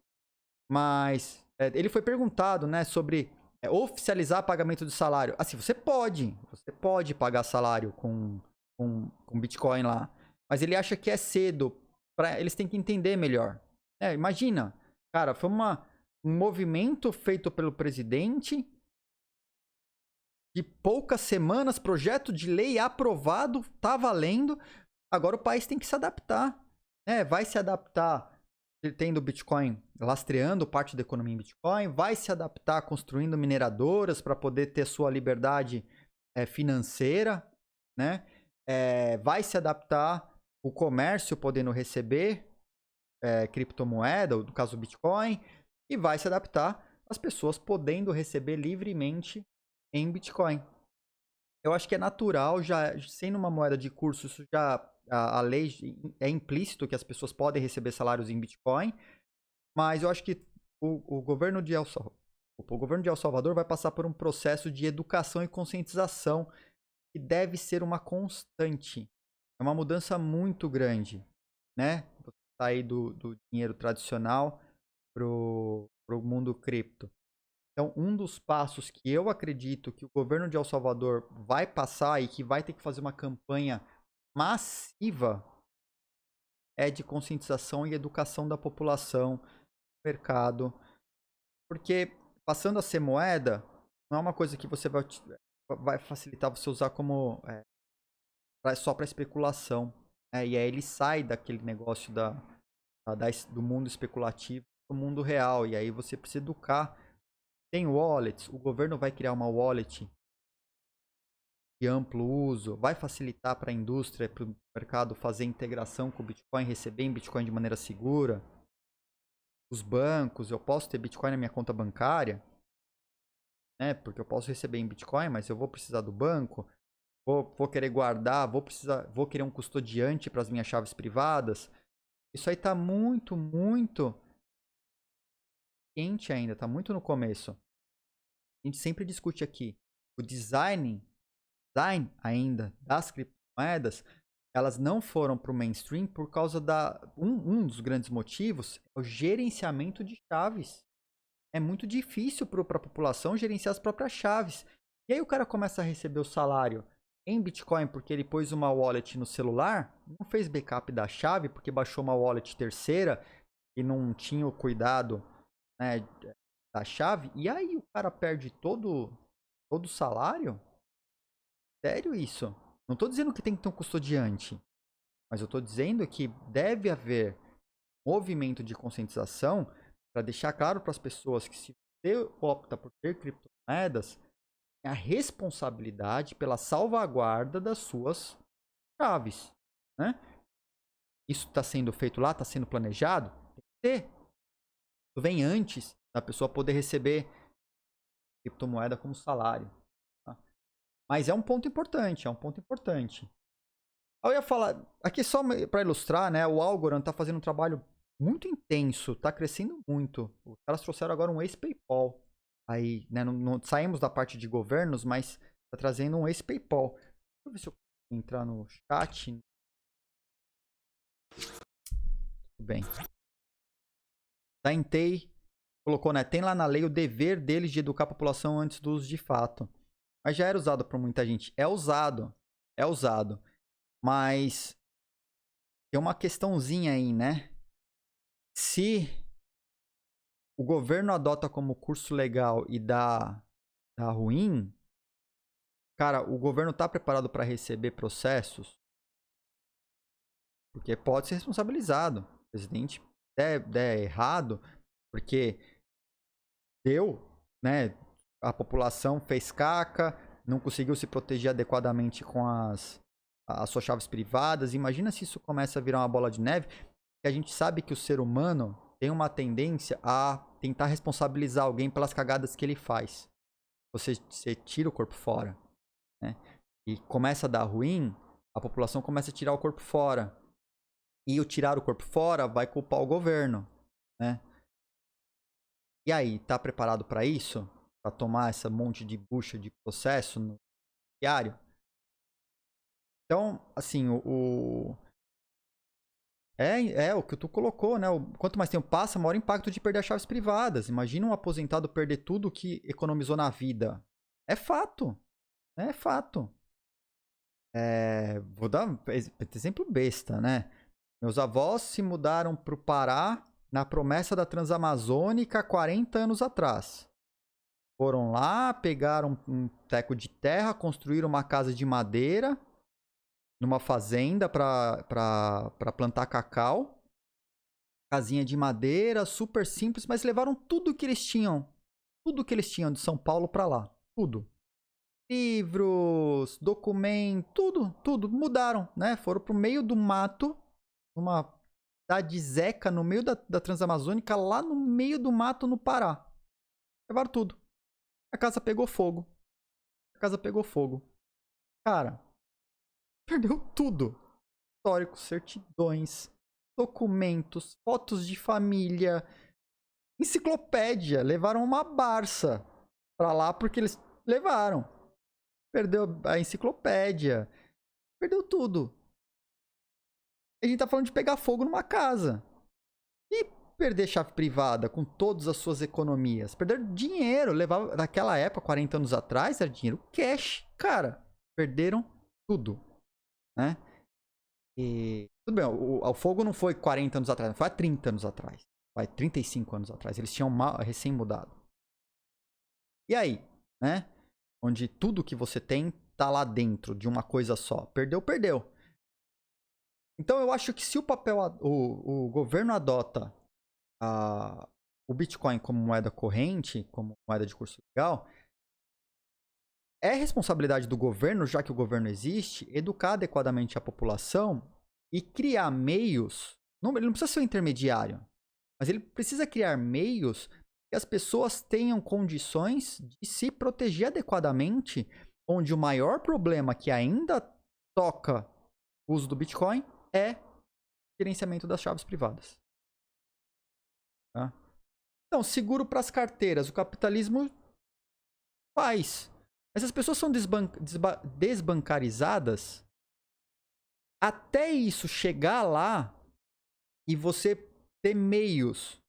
Mas ele foi perguntado, né, sobre oficializar pagamento de salário. Assim, você pode pagar salário com Bitcoin lá. Mas ele acha que é cedo. Eles têm que entender melhor. Imagina, cara, foi um movimento feito pelo presidente. De poucas semanas, projeto de lei aprovado, tá valendo. Agora o país tem que se adaptar. Vai se adaptar tendo Bitcoin lastreando parte da economia em Bitcoin, vai se adaptar construindo mineradoras para poder ter sua liberdade financeira, né? Vai se adaptar o comércio podendo receber criptomoeda, no caso Bitcoin, e vai se adaptar as pessoas podendo receber livremente em Bitcoin. Eu acho que é natural, já sendo uma moeda de curso, isso já a lei é implícito que as pessoas podem receber salários em Bitcoin, mas eu acho que o governo de El Salvador vai passar por um processo de educação e conscientização que deve ser uma constante. É uma mudança muito grande, né? Sair do dinheiro tradicional pro mundo cripto. Então, um dos passos que eu acredito que o governo de El Salvador vai passar e que vai ter que fazer uma campanha massiva é de conscientização e educação da população, mercado. Porque passando a ser moeda, não é uma coisa que você vai facilitar você usar como só para especulação. E aí ele sai daquele negócio do mundo especulativo para o mundo real. E aí você precisa educar. Tem wallets, o governo vai criar uma wallet de amplo uso, vai facilitar para a indústria, para o mercado fazer integração com o Bitcoin, receber em Bitcoin de maneira segura. Os bancos, eu posso ter Bitcoin na minha conta bancária, né? Porque eu posso receber em Bitcoin, mas eu vou precisar do banco, vou querer guardar, vou querer um custodiante para as minhas chaves privadas. Isso aí tá muito, muito quente ainda, tá muito no começo. A gente sempre discute aqui o design ainda das criptomoedas, elas não foram para o mainstream por causa um dos grandes motivos é o gerenciamento de chaves. É muito difícil para a população gerenciar as próprias chaves. E aí o cara começa a receber o salário em Bitcoin porque ele pôs uma wallet no celular, não fez backup da chave porque baixou uma wallet terceira e não tinha o cuidado, né, da chave. E aí o cara perde todo o salário? Sério isso? Não estou dizendo que tem que ter um custodiante, mas eu estou dizendo que deve haver movimento de conscientização para deixar claro para as pessoas que se você opta por ter criptomoedas, é a responsabilidade pela salvaguarda das suas chaves, né? Isso está sendo feito lá, está sendo planejado? Tem que ter. Isso vem antes da pessoa poder receber criptomoeda como salário. Tá? Mas é um ponto importante, é um ponto importante. Eu ia falar, aqui só para ilustrar, né? O Algorand está fazendo um trabalho muito intenso, está crescendo muito. Os caras trouxeram agora um ex-PayPal. Aí, né? Não saímos da parte de governos, mas está trazendo um ex-PayPal. Deixa eu ver se eu consigo entrar no chat. Tudo bem. Tentei, colocou, né? Tem lá na lei o dever deles de educar a população antes do uso de fato. Mas já era usado por muita gente. É usado. É usado. Mas tem uma questãozinha aí, né? Se o governo adota como curso legal e dá ruim, cara, o governo tá preparado para receber processos? Porque pode ser responsabilizado. O presidente der errado, porque deu, né? A população fez caca, não conseguiu se proteger adequadamente com as suas chaves privadas. Imagina se isso começa a virar uma bola de neve, que a gente sabe que o ser humano tem uma tendência a tentar responsabilizar alguém pelas cagadas que ele faz. Você tira o corpo fora, né? E começa a dar ruim, a população começa a tirar o corpo fora. E o tirar o corpo fora vai culpar o governo, né? E aí, tá preparado para isso? Para tomar essa monte de bucha de processo no diário? Então, assim, o que tu colocou, né? Quanto mais tempo passa, maior impacto de perder as chaves privadas. Imagina um aposentado perder tudo que economizou na vida. É fato. É fato. Vou dar um exemplo besta, né? Meus avós se mudaram para o Pará na promessa da Transamazônica 40 anos atrás. Foram lá, pegaram um teco de terra, construíram uma casa de madeira numa fazenda para plantar cacau. Casinha de madeira, super simples, mas levaram tudo que eles tinham. Tudo que eles tinham de São Paulo para lá. Tudo. Livros, documentos, tudo. Mudaram, né? Foram pro meio do mato, numa cidade zeca, no meio da Transamazônica, lá no meio do mato, no Pará. Levaram tudo. A casa pegou fogo. Cara, perdeu tudo. Históricos, certidões, documentos, fotos de família, enciclopédia. Levaram uma Barça pra lá porque eles levaram. Perdeu a enciclopédia. Perdeu tudo. A gente tá falando de pegar fogo numa casa. E perder chave privada com todas as suas economias. Perder dinheiro. Levava, naquela época, 40 anos atrás, era dinheiro cash. Cara, perderam tudo. Né? E tudo bem, o fogo não foi 40 anos atrás, foi há 30 anos atrás. Vai 35 anos atrás. Eles tinham recém mudado. E aí, né? Onde tudo que você tem tá lá dentro de uma coisa só. Perdeu, perdeu. Então eu acho que se o governo adota o Bitcoin como moeda corrente, como moeda de curso legal, é responsabilidade do governo, já que o governo existe, educar adequadamente a população e criar meios. Ele não precisa ser um intermediário, mas ele precisa criar meios que as pessoas tenham condições de se proteger adequadamente, onde o maior problema que ainda toca o uso do Bitcoin é o gerenciamento das chaves privadas. Tá? Então, seguro para as carteiras, o capitalismo faz. Mas as pessoas são desbancarizadas até isso chegar lá e você ter meios,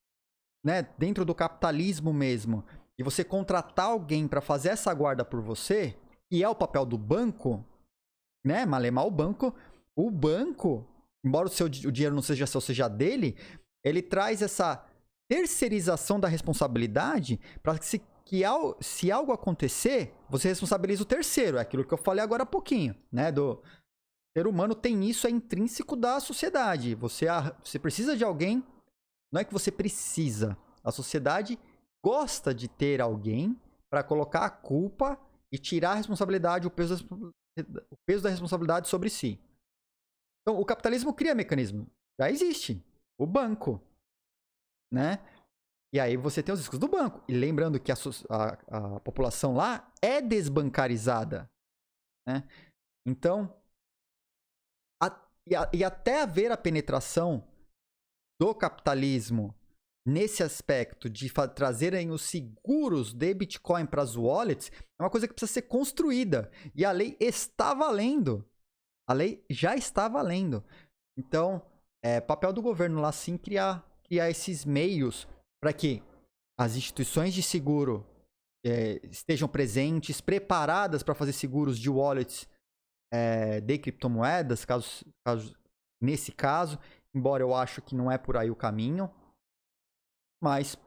né, dentro do capitalismo mesmo, e você contratar alguém para fazer essa guarda por você, que é o papel do banco, né, malemar o banco, embora o dinheiro não seja seu, seja dele, ele traz essa terceirização da responsabilidade para que se algo acontecer, você responsabiliza o terceiro. É aquilo que eu falei agora há pouquinho, né? Do ser humano tem isso, é intrínseco da sociedade. Você precisa de alguém, não é que você precisa. A sociedade gosta de ter alguém para colocar a culpa e tirar a responsabilidade, o peso da responsabilidade sobre si. Então, o capitalismo cria mecanismo. Já existe. O banco, né? E aí você tem os riscos do banco. E lembrando que a população lá é desbancarizada, né? Então, e até haver a penetração do capitalismo nesse aspecto de trazerem os seguros de Bitcoin para as wallets, é uma coisa que precisa ser construída. E a lei está valendo. A lei já está valendo. Então, é papel do governo lá sim criar esses meios para que as instituições de seguro estejam presentes, preparadas para fazer seguros de wallets de criptomoedas, nesse caso, embora eu acho que não é por aí o caminho. Mas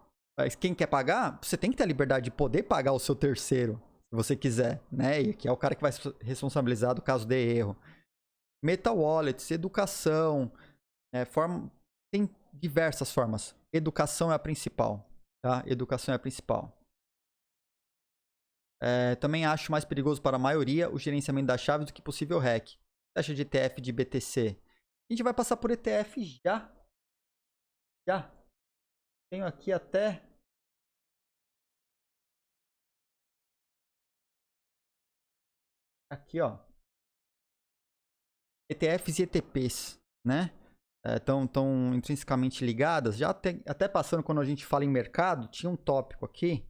quem quer pagar, você tem que ter a liberdade de poder pagar o seu terceiro, se você quiser, né? E que é o cara que vai ser responsabilizado caso dê erro. Meta wallets, educação, tem diversas formas. Educação é a principal, tá? Educação é a principal. Também acho mais perigoso para a maioria o gerenciamento das chaves do que possível hack. Taxa de ETF de BTC. A gente vai passar por ETF já. Já. Tenho aqui até... Aqui, ó. ETFs e ETPs, né? Estão intrinsecamente ligadas. Já até passando, quando a gente fala em mercado, tinha um tópico aqui.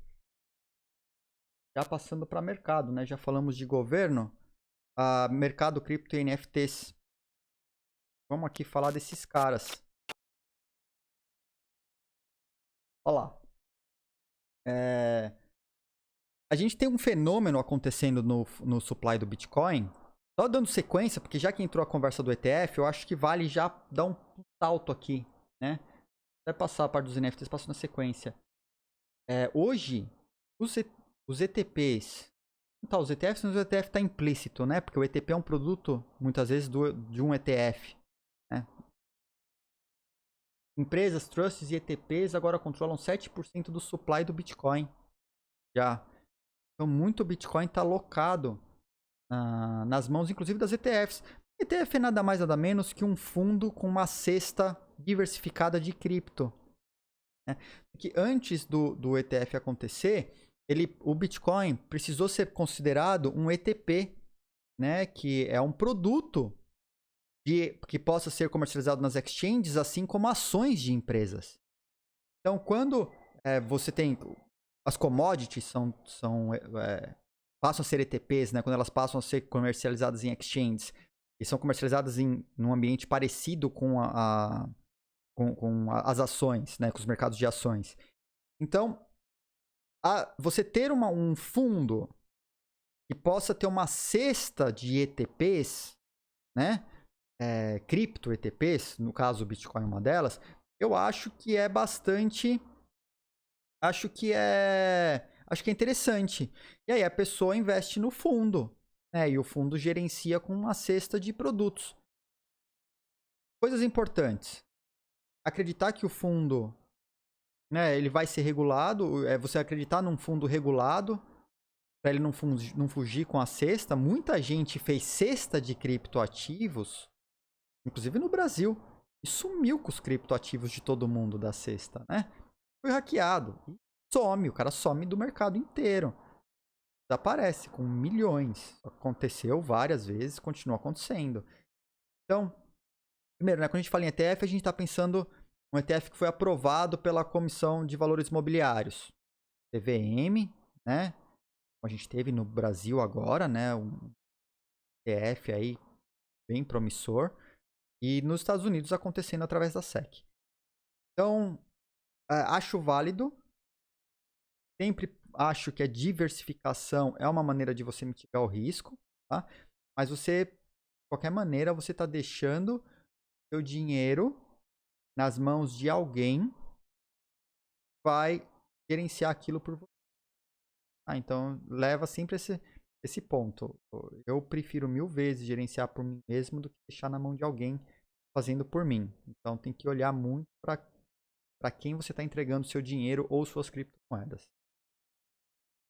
Já passando para mercado, né? Já falamos de governo. Mercado cripto e NFTs. Vamos aqui falar desses caras. Olha lá. A gente tem um fenômeno acontecendo no supply do Bitcoin. Só dando sequência, porque já que entrou a conversa do ETF, eu acho que vale já dar um salto aqui, né? Vai passar a parte dos NFTs, passo na sequência. Hoje, os ETPs... Tá, os ETFs, mas o ETF está implícito, né? Porque o ETP é um produto, muitas vezes, de um ETF. Né? Empresas, trusts e ETPs agora controlam 7% do supply do Bitcoin. Já. Então, muito Bitcoin está alocado nas mãos, inclusive, das ETFs. ETF é nada mais, nada menos que um fundo com uma cesta diversificada de cripto. Né? Que antes do ETF acontecer, o Bitcoin precisou ser considerado um ETP, né? Que é um produto que possa ser comercializado nas exchanges, assim como ações de empresas. Então, quando você tem... As commodities passam a ser ETPs, né? Quando elas passam a ser comercializadas em exchanges e são comercializadas num ambiente parecido com as ações, né? Com os mercados de ações. Então, você ter um fundo que possa ter uma cesta de ETPs, né? Cripto ETPs, no caso o Bitcoin é uma delas, eu acho que é bastante... Acho que é interessante. E aí a pessoa investe no fundo, né? E o fundo gerencia com uma cesta de produtos. Coisas importantes. Acreditar que o fundo, né, ele vai ser regulado, você acreditar num fundo regulado, para ele não fugir com a cesta, muita gente fez cesta de criptoativos, inclusive no Brasil, e sumiu com os criptoativos de todo mundo da cesta, né? Foi hackeado e some, o cara some do mercado inteiro. Desaparece com milhões. Aconteceu várias vezes, continua acontecendo. Então, primeiro, né, quando a gente fala em ETF, a gente está pensando um ETF que foi aprovado pela Comissão de Valores Imobiliários, CVM, né? A gente teve no Brasil agora, né? Um ETF aí bem promissor. E nos Estados Unidos acontecendo através da SEC. Então, acho válido. Sempre acho que a diversificação é uma maneira de você mitigar o risco, tá? Mas você, de qualquer maneira, você está deixando seu dinheiro nas mãos de alguém que vai gerenciar aquilo por você. Então, leva sempre esse ponto. Eu prefiro 1000 vezes gerenciar por mim mesmo do que deixar na mão de alguém fazendo por mim. Então, tem que olhar muito para quem você está entregando seu dinheiro ou suas criptomoedas.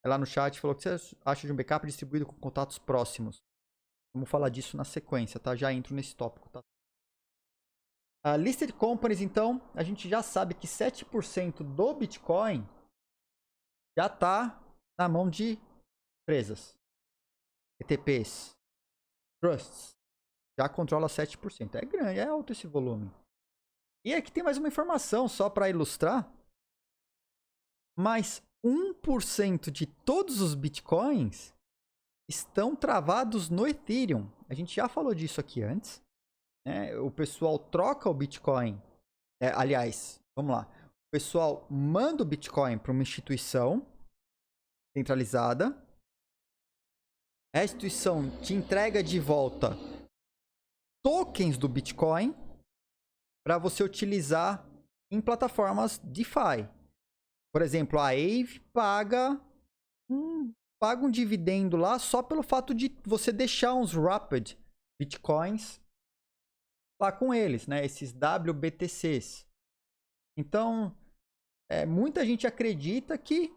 Lá no chat falou que você acha de um backup distribuído com contatos próximos. Vamos falar disso na sequência, tá? Já entro nesse tópico, tá? Listed companies, então, a gente já sabe que 7% do Bitcoin já está na mão de empresas, ETPs, trusts. Já controla 7%. É grande, é alto esse volume. E aqui tem mais uma informação só para ilustrar. Mas 1% de todos os Bitcoins estão travados no Ethereum. A gente já falou disso aqui antes, né? O pessoal troca o Bitcoin. Aliás, vamos lá. O pessoal manda o Bitcoin para uma instituição centralizada. A instituição te entrega de volta tokens do Bitcoin para você utilizar em plataformas DeFi. Por exemplo, a Aave paga um dividendo lá só pelo fato de você deixar uns Wrapped Bitcoins lá com eles, né? Esses WBTCs. Então, muita gente acredita que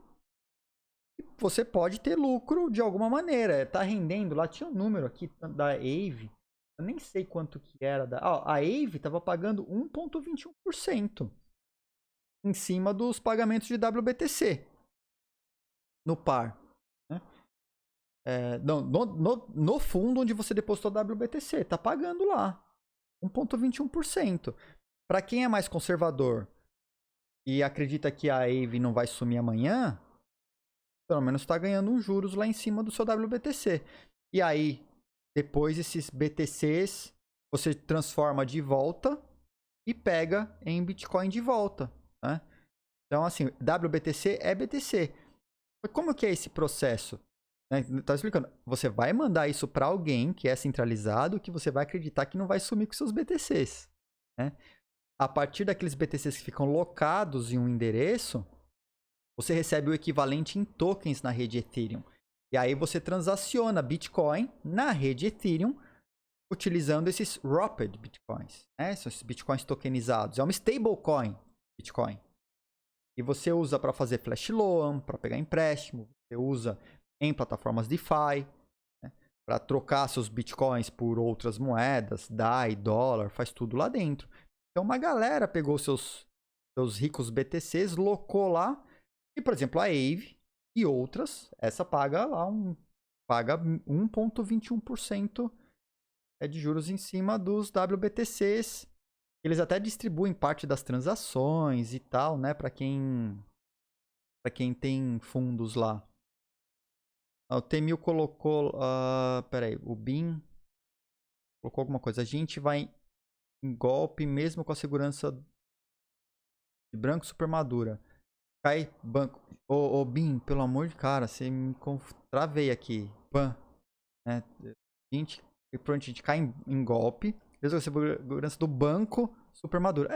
você pode ter lucro de alguma maneira. Tá rendendo lá, tinha um número aqui da Aave. Eu nem sei quanto que era. A Aave estava pagando 1,21% em cima dos pagamentos de WBTC no par. Né? No fundo onde você depositou WBTC, está pagando lá 1,21%. Para quem é mais conservador e acredita que a Aave não vai sumir amanhã, pelo menos está ganhando uns juros lá em cima do seu WBTC. E aí, depois esses BTCs, você transforma de volta e pega em Bitcoin de volta. Né? Então, assim, WBTC é BTC. Mas como que é esse processo? Tá explicando. Você vai mandar isso para alguém que é centralizado, que você vai acreditar que não vai sumir com seus BTCs. Né? A partir daqueles BTCs que ficam locados em um endereço, você recebe o equivalente em tokens na rede Ethereum. E aí você transaciona Bitcoin na rede Ethereum utilizando esses Wrapped Bitcoins. Né? São esses Bitcoins tokenizados. É uma stablecoin Bitcoin. E você usa para fazer flash loan, para pegar empréstimo. Você usa em plataformas DeFi, né? Para trocar seus Bitcoins por outras moedas, DAI, dólar, faz tudo lá dentro. Então uma galera pegou seus ricos BTCs, locou lá. E, por exemplo, a Aave e outras, essa paga lá paga 1,21% de juros em cima dos WBTCs. Eles até distribuem parte das transações e tal, né, para quem tem fundos lá. O Temil colocou, peraí, o BIM colocou alguma coisa. A gente vai em golpe mesmo com a segurança de branco super madura. Cai banco. Ô, BIM, pelo amor de cara, você me travei aqui. Ban. Né? A gente cai em golpe. Mesmo com a segurança do banco super maduro.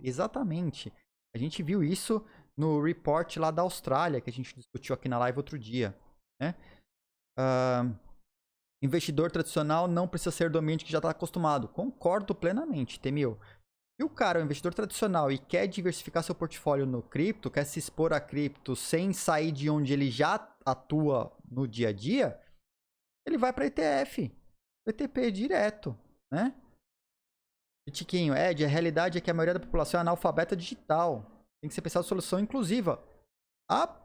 Exatamente. A gente viu isso no report lá da Austrália, que a gente discutiu aqui na live outro dia. Né? Investidor tradicional não precisa ser do ambiente que já está acostumado. Concordo plenamente, Temil. Se o cara é um investidor tradicional e quer diversificar seu portfólio no cripto, quer se expor a cripto sem sair de onde ele já atua no dia a dia, ele vai para ETF, ETP direto, né? Tiquinho, Ed, a realidade é que a maioria da população é analfabeta digital. Tem que ser pensado solução inclusiva. Ah,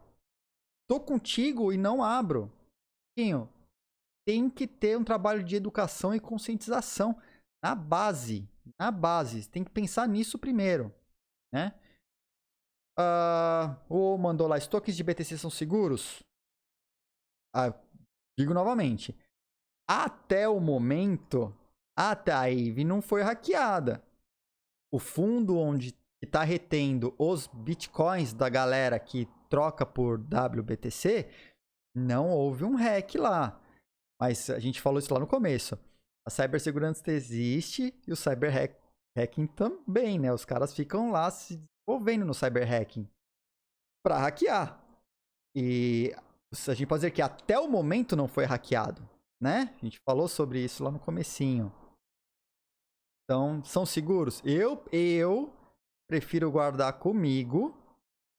tô contigo e não abro. Tiquinho, tem que ter um trabalho de educação e conscientização na base. Na base. Tem que pensar nisso primeiro, né? O mandou lá, estoques de BTC são seguros? Digo novamente. Até o momento, até a Eve não foi hackeada. O fundo onde está retendo os bitcoins da galera que troca por WBTC, não houve um hack lá. Mas a gente falou isso lá no começo. A cibersegurança existe e o cyberhacking também, né? Os caras ficam lá se desenvolvendo no cyberhacking para hackear. E a gente pode dizer que até o momento não foi hackeado, né? A gente falou sobre isso lá no comecinho. Então, são seguros? Eu prefiro guardar comigo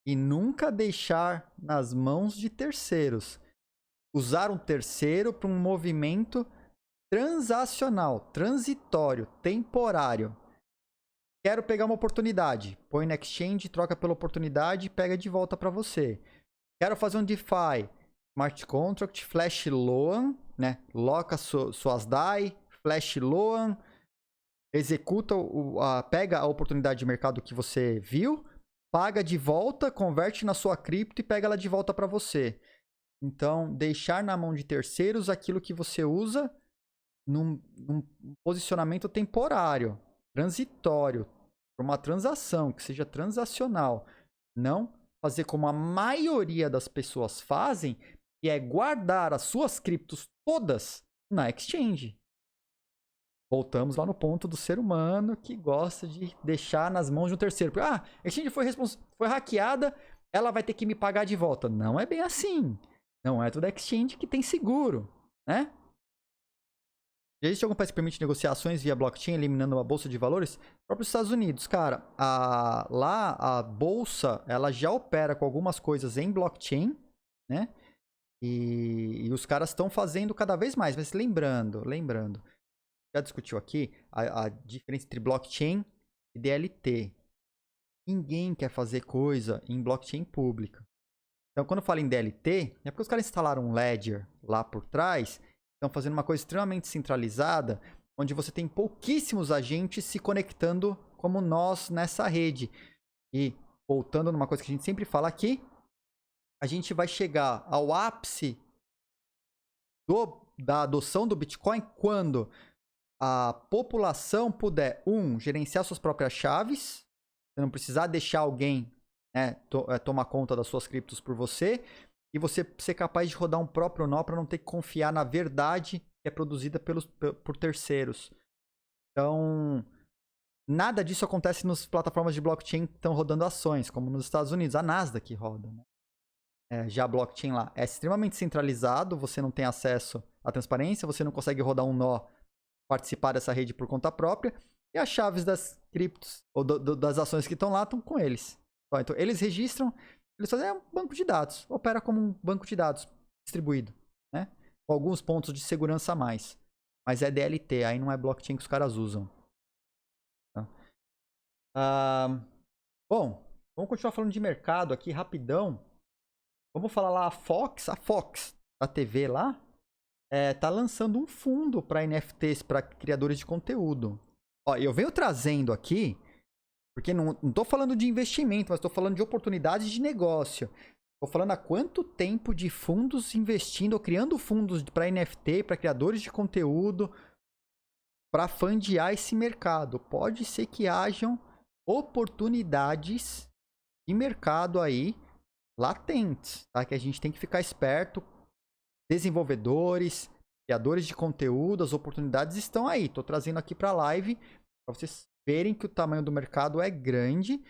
e nunca deixar nas mãos de terceiros. Usar um terceiro para um movimento transacional, transitório, temporário. Quero pegar uma oportunidade. Põe na exchange, troca pela oportunidade e pega de volta para você. Quero fazer um DeFi. Smart Contract, Flash Loan, né? Loca suas DAI, Flash Loan, executa, pega a oportunidade de mercado que você viu, paga de volta, converte na sua cripto e pega ela de volta para você. Então, deixar na mão de terceiros aquilo que você usa num posicionamento temporário, transitório, para uma transação, que seja transacional. Não fazer como a maioria das pessoas fazem, que é guardar as suas criptos todas na exchange. Voltamos lá no ponto do ser humano que gosta de deixar nas mãos de um terceiro. Porque, a exchange foi hackeada, ela vai ter que me pagar de volta. Não é bem assim. Não é toda exchange que tem seguro, né? Já existe algum país que permite negociações via blockchain, eliminando uma bolsa de valores? O próprio Estados Unidos, cara. Lá a bolsa, ela já opera com algumas coisas em blockchain, né? E os caras estão fazendo cada vez mais. Mas lembrando, já discutiu aqui a diferença entre blockchain e DLT. Ninguém quer fazer coisa em blockchain pública. Então, quando eu falo em DLT, é porque os caras instalaram um Ledger lá por trás, estão fazendo uma coisa extremamente centralizada, onde você tem pouquíssimos agentes se conectando como nós nessa rede. E, voltando numa coisa que a gente sempre fala aqui, a gente vai chegar ao ápice da adoção do Bitcoin quando a população puder, gerenciar suas próprias chaves, você não precisar deixar alguém tomar conta das suas criptos por você, e você ser capaz de rodar um próprio nó para não ter que confiar na verdade que é produzida por terceiros. Então, nada disso acontece nas plataformas de blockchain que estão rodando ações, como nos Estados Unidos, a Nasdaq roda, né? Já a blockchain lá é extremamente centralizado, você não tem acesso à transparência, você não consegue rodar um nó, participar dessa rede por conta própria, e as chaves das criptos ou das ações que estão lá estão com eles. Então, eles registram, eles fazem um banco de dados, opera como um banco de dados distribuído, né? Com alguns pontos de segurança a mais. Mas é DLT, aí não é blockchain que os caras usam. Tá? Bom, vamos continuar falando de mercado aqui rapidão. Vamos falar lá a Fox da TV lá, tá lançando um fundo para NFTs, para criadores de conteúdo. Ó, eu venho trazendo aqui, porque não tô falando de investimento, mas tô falando de oportunidades de negócio. Tô falando há quanto tempo de fundos investindo ou criando fundos para NFT, para criadores de conteúdo, para fundear esse mercado. Pode ser que hajam oportunidades de mercado aí latentes, tá? Que a gente tem que ficar esperto. Desenvolvedores, criadores de conteúdo, as oportunidades estão aí. Tô trazendo aqui para a live para vocês verem que o tamanho do mercado é grande.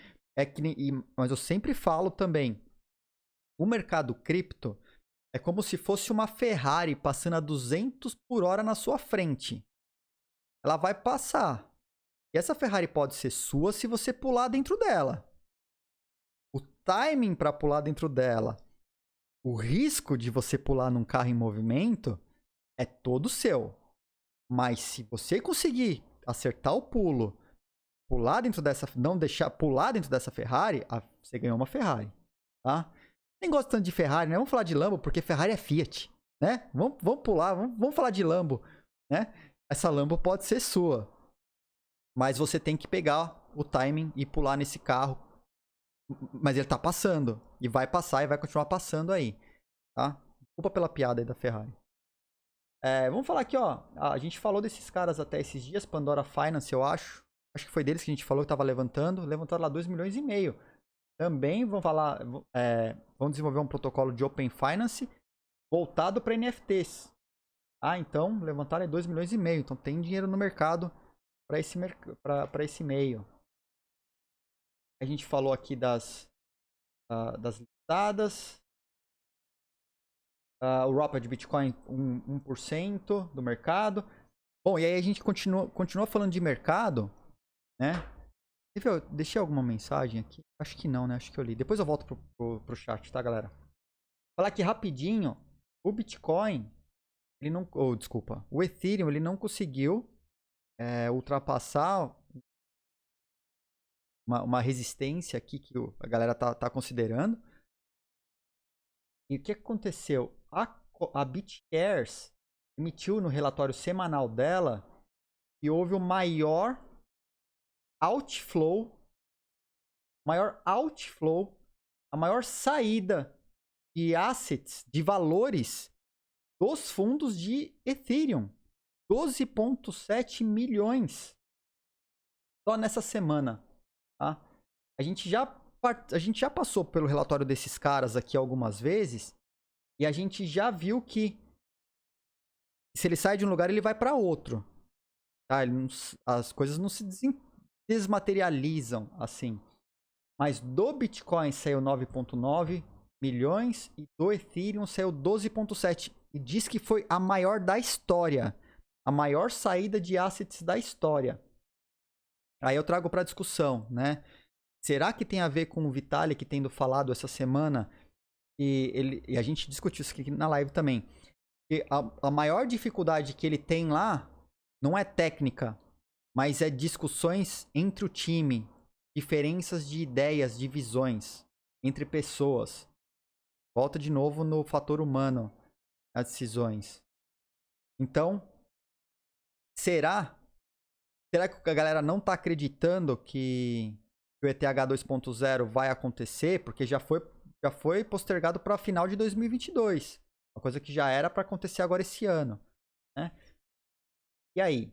Mas eu sempre falo também, o mercado cripto é como se fosse uma Ferrari passando a 200 por hora na sua frente. Ela vai passar. E essa Ferrari pode ser sua se você pular dentro dela. O timing para pular dentro dela, o risco de você pular num carro em movimento é todo seu. Mas se você conseguir acertar o pulo, pular dentro dessa, não deixar pular dentro dessa Ferrari, você ganhou uma Ferrari, tá? Nem gosto tanto de Ferrari, né? Vamos falar de Lambo, porque Ferrari é Fiat, né? Vamos pular, vamos falar de Lambo, né? Essa Lambo pode ser sua. Mas você tem que pegar o timing e pular nesse carro. Mas ele tá passando. E vai passar e vai continuar passando aí, tá? Desculpa pela piada aí da Ferrari. Vamos falar aqui, ó. A gente falou desses caras até esses dias, Pandora Finance, eu acho. Acho que foi deles que a gente falou que tava levantando. Levantaram lá 2,5 milhões. Também vão falar, vão desenvolver um protocolo de Open Finance voltado para NFTs. Então, levantaram 2,5 milhões. Então, tem dinheiro no mercado para esse meio. A gente falou aqui das listadas. O Rapid Bitcoin 1% do mercado. Bom, e aí a gente continua falando de mercado, né? Eu deixei alguma mensagem aqui? Acho que não, né? Acho que eu li. Depois eu volto pro chat, tá, galera? Falar aqui rapidinho. O Bitcoin, ele não... desculpa. O Ethereum, ele não conseguiu ultrapassar uma resistência aqui que a galera tá considerando. E o que aconteceu? A BitShares emitiu no relatório semanal dela que houve o maior outflow, a maior saída de assets, de valores dos fundos de Ethereum. 12,7 milhões só nessa semana. Tá? A gente já passou pelo relatório desses caras aqui algumas vezes e a gente já viu que se ele sai de um lugar, ele vai para outro. Tá? As coisas não se desmaterializam assim. Mas do Bitcoin saiu 9,9 milhões e do Ethereum saiu 12,7. E diz que foi a maior da história. A maior saída de assets da história. Aí eu trago para discussão, né? Será que tem a ver com o Vitalik tendo falado essa semana? E a gente discutiu isso aqui na live também. Que a maior dificuldade que ele tem lá não é técnica, mas é discussões entre o time, diferenças de ideias, de visões entre pessoas. Volta de novo no fator humano, as decisões. Então, será que a galera não está acreditando que o ETH 2.0 vai acontecer? Porque já foi postergado para final de 2022. Uma coisa que já era para acontecer agora esse ano, né? E aí?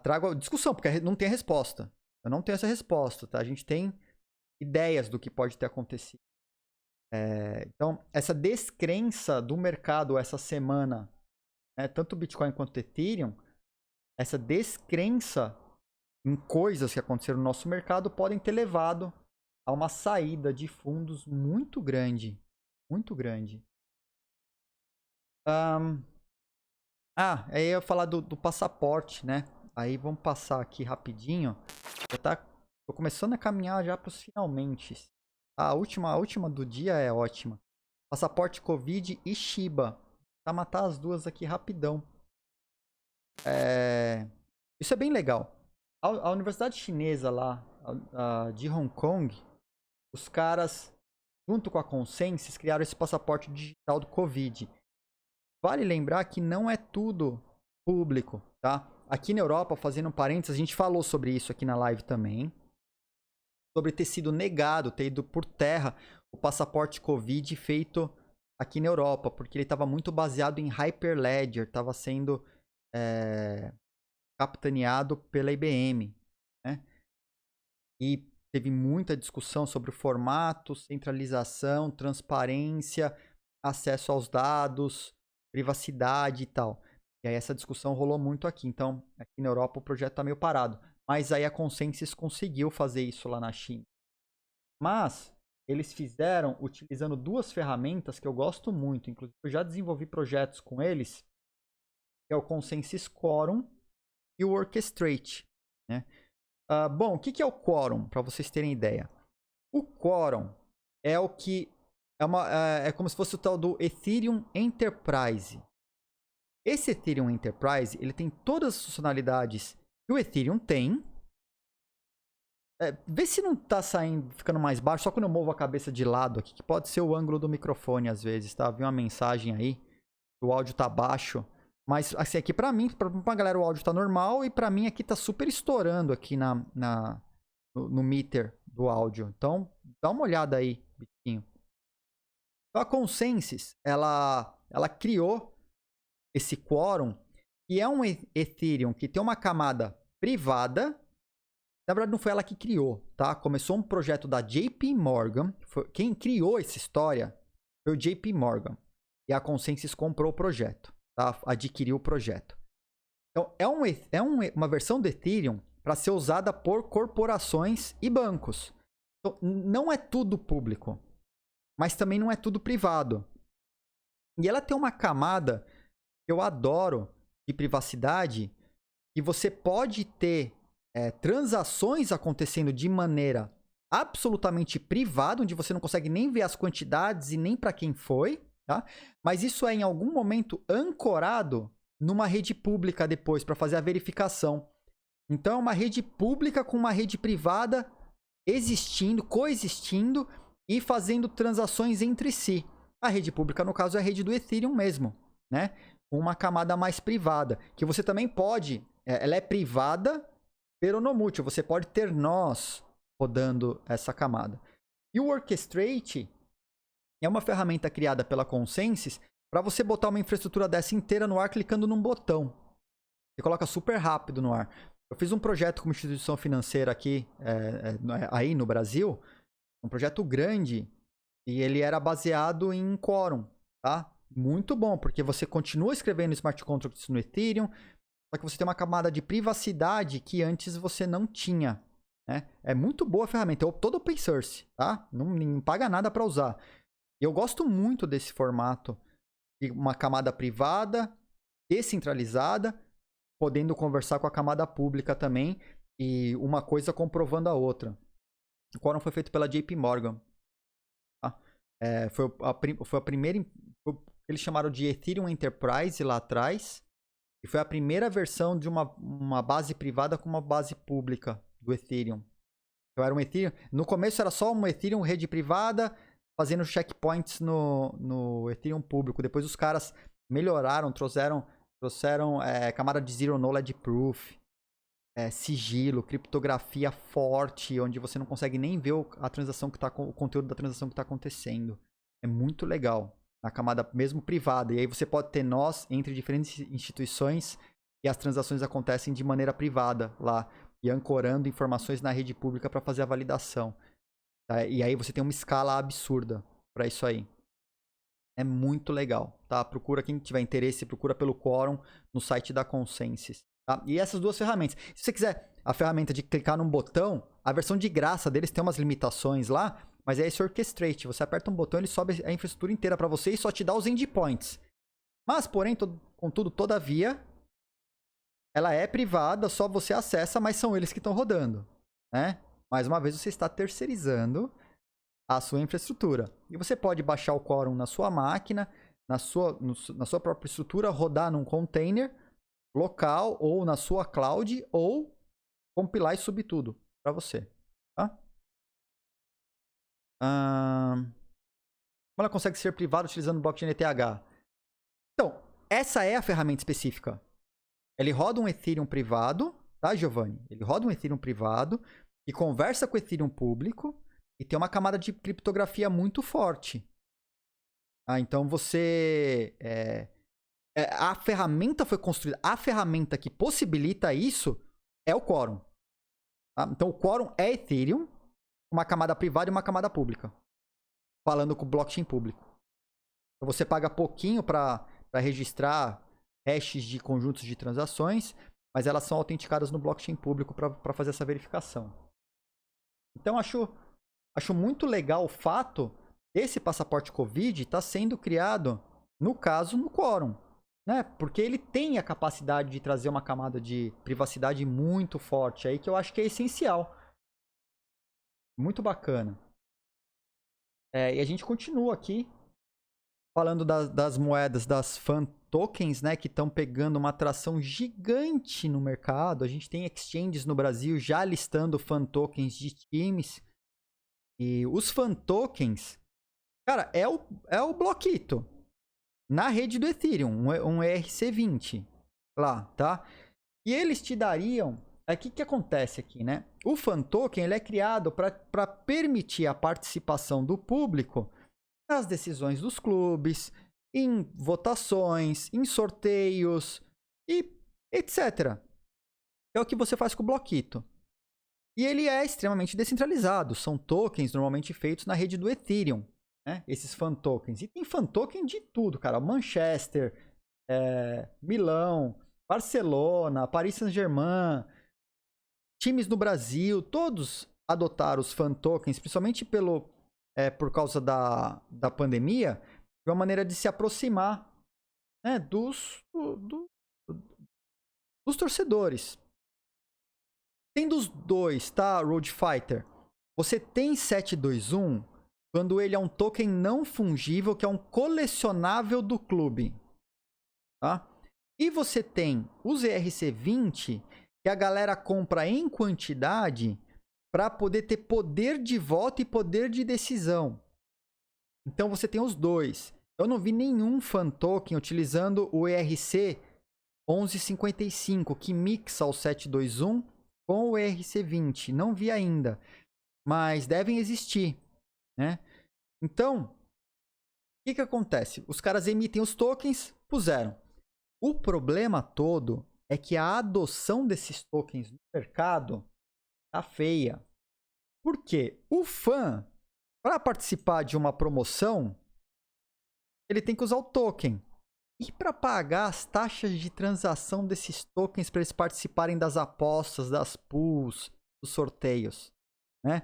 Trago a discussão, porque não tem a resposta. Eu não tenho essa resposta, tá? A gente tem ideias do que pode ter acontecido. Então, essa descrença do mercado essa semana, né, tanto o Bitcoin quanto o Ethereum, essa descrença em coisas que aconteceram no nosso mercado podem ter levado a uma saída de fundos muito grande. Muito grande. Aí eu ia falar do passaporte, né? Aí vamos passar aqui rapidinho. Tô começando a caminhar já para os finalmente. A última do dia é ótima. Passaporte Covid e Shiba. Pra matar as duas aqui rapidão. Isso é bem legal. A Universidade Chinesa lá, de Hong Kong, os caras, junto com a Consensys, criaram esse passaporte digital do Covid. Vale lembrar que não é tudo público, tá? Aqui na Europa, fazendo um parênteses, a gente falou sobre isso aqui na live também. Sobre ter sido negado, ter ido por terra o passaporte Covid feito aqui na Europa, porque ele estava muito baseado em Hyperledger, estava sendo capitaneado pela IBM, né? E teve muita discussão sobre o formato, centralização, transparência, acesso aos dados, privacidade e tal. E aí essa discussão rolou muito aqui. Então, aqui na Europa o projeto está meio parado. Mas aí a Consensys conseguiu fazer isso lá na China. Mas eles fizeram utilizando duas ferramentas que eu gosto muito. Inclusive, eu já desenvolvi projetos com eles, que é o Consensys Quorum e o Orchestrate, né? Bom, o que é o Quorum, para vocês terem ideia? O Quorum é o que é como se fosse o tal do Ethereum Enterprise. Esse Ethereum Enterprise, ele tem todas as funcionalidades que o Ethereum tem. Vê se não tá ficando mais baixo, só quando eu movo a cabeça de lado aqui, que pode ser o ângulo do microfone às vezes, tá? Vi uma mensagem aí, o áudio tá baixo. Mas, assim, aqui pra mim, pra galera o áudio tá normal e pra mim aqui tá super estourando aqui no meter do áudio. Então, dá uma olhada aí, biquinho. Então, a Consensus, ela criou esse Quorum, que é um Ethereum que tem uma camada privada. Na verdade, não foi ela que criou, tá? Começou um projeto da JP Morgan. Quem criou essa história foi o JP Morgan. E a Consensus comprou o projeto, tá? Adquiriu o projeto. Então, uma versão do Ethereum para ser usada por corporações e bancos. Então, não é tudo público, mas também não é tudo privado. E ela tem uma camada que eu adoro de privacidade, que você pode ter transações acontecendo de maneira absolutamente privada, onde você não consegue nem ver as quantidades e nem para quem foi, tá? Mas isso é em algum momento ancorado numa rede pública depois para fazer a verificação. Então é uma rede pública com uma rede privada existindo, coexistindo e fazendo transações entre si. A rede pública, no caso, é a rede do Ethereum mesmo, né? Com uma camada mais privada, que você também pode, ela é privada, peronomútil, você pode ter nós rodando essa camada. E o Orchestrate é uma ferramenta criada pela Consensus para você botar uma infraestrutura dessa inteira no ar clicando num botão. Você coloca super rápido no ar. Eu fiz um projeto como instituição financeira aqui, aí no Brasil, um projeto grande, e ele era baseado em Quorum, tá? Muito bom, porque você continua escrevendo smart contracts no Ethereum, só que você tem uma camada de privacidade que antes você não tinha, né? É muito boa a ferramenta, é todo open source, tá? Não paga nada para usar. E eu gosto muito desse formato de uma camada privada, descentralizada, podendo conversar com a camada pública também, e uma coisa comprovando a outra. O Quorum foi feito pela JP Morgan. Tá? Foi a primeira... Eles chamaram de Ethereum Enterprise lá atrás. E foi a primeira versão de uma base privada com uma base pública do Ethereum. Então era um Ethereum... No começo era só um Ethereum rede privada fazendo checkpoints no Ethereum público. Depois os caras melhoraram, trouxeram camada de Zero Knowledge Proof, sigilo, criptografia forte, onde você não consegue nem ver a transação o conteúdo da transação que está acontecendo. É muito legal. Na camada mesmo privada. E aí você pode ter nós entre diferentes instituições e as transações acontecem de maneira privada lá. E ancorando informações na rede pública para fazer a validação. Tá? E aí você tem uma escala absurda para isso aí. É muito legal, tá? Procura, quem tiver interesse, procura pelo Quorum no site da Consensus. Tá? E essas duas ferramentas. Se você quiser a ferramenta de clicar num botão, a versão de graça deles tem umas limitações lá, mas é esse Orchestrate. Você aperta um botão, ele sobe a infraestrutura inteira para você e só te dá os endpoints. Mas, porém, contudo, todavia, ela é privada, só você acessa, mas são eles que estão rodando, né? Mais uma vez, você está terceirizando a sua infraestrutura. E você pode baixar o Quorum na sua máquina, na sua própria estrutura, rodar num container local ou na sua cloud, ou compilar e subir tudo para você, tá? Como ela consegue ser privada utilizando o blockchain ETH? Então, essa é a ferramenta específica. Ele roda um Ethereum privado, tá, Giovanni? Ele roda um Ethereum privado e conversa com o Ethereum público e tem uma camada de criptografia muito forte. Então você... a ferramenta foi construída. A ferramenta que possibilita isso é o Quorum. Tá? Então o Quorum é Ethereum, uma camada privada e uma camada pública. Falando com o blockchain público. Então você paga pouquinho para registrar hashes de conjuntos de transações, mas elas são autenticadas no blockchain público para fazer essa verificação. Então acho muito legal o fato desse passaporte Covid estar sendo criado, no caso, no Quorum. né? Porque ele tem a capacidade de trazer uma camada de privacidade muito forte aí, que eu acho que é essencial. Muito bacana. E a gente continua aqui falando das moedas, das fan tokens, né, que estão pegando uma atração gigante no mercado. A gente tem exchanges no Brasil já listando fan tokens de times. E os fan tokens, cara, é o bloquito na rede do Ethereum, um ERC20 lá, tá? E eles te dariam... O que acontece aqui, né? O fan token ele é criado para permitir a participação do público nas decisões dos clubes, em votações, em sorteios e etc. É o que você faz com o Blockito. E ele é extremamente descentralizado. São tokens normalmente feitos na rede do Ethereum, né? Esses fan tokens. E tem fan token de tudo, cara. Manchester, Milão, Barcelona, Paris Saint-Germain, times no Brasil, todos adotaram os fan tokens, principalmente por causa da pandemia, de uma maneira de se aproximar, né, dos torcedores. Tendo os dois, tá, Road Fighter? Você tem 721 quando ele é um token não fungível, que é um colecionável do clube. Tá? E você tem os ERC20, que a galera compra em quantidade para poder ter poder de voto e poder de decisão. Então você tem os dois. Eu não vi nenhum fan token utilizando o ERC 1155, que mixa o 721 com o ERC20. Não vi ainda, mas devem existir, né? Então, o que acontece? Os caras emitem os tokens, puseram. O problema todo é que a adoção desses tokens no mercado tá feia. Por quê? O fã, para participar de uma promoção, ele tem que usar o token. E para pagar as taxas de transação desses tokens para eles participarem das apostas, das pools, dos sorteios, né?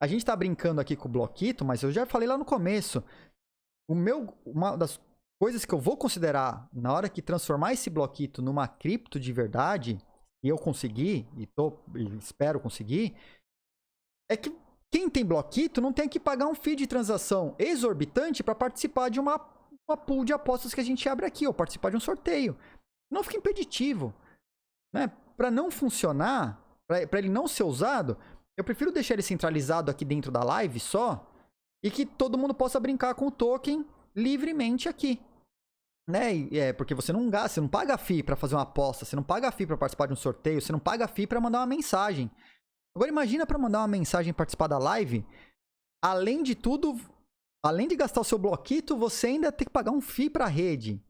A gente está brincando aqui com o Blockito, mas eu já falei lá no começo. Uma das coisas que eu vou considerar na hora que transformar esse Blockito numa cripto de verdade, e eu conseguir, e espero conseguir, é que quem tem Blockito não tem que pagar um fee de transação exorbitante para participar de uma pool de apostas que a gente abre aqui, ou participar de um sorteio. Não fica impeditivo, né? Para não funcionar, para ele não ser usado, eu prefiro deixar ele centralizado aqui dentro da live só, e que todo mundo possa brincar com o token livremente aqui, né? Porque você não gasta, você não paga fee para fazer uma aposta, você não paga fee para participar de um sorteio, você não paga fee para mandar uma mensagem. Agora imagina para mandar uma mensagem e participar da live, além de tudo, além de gastar o seu bloquito, você ainda tem que pagar um fee para a rede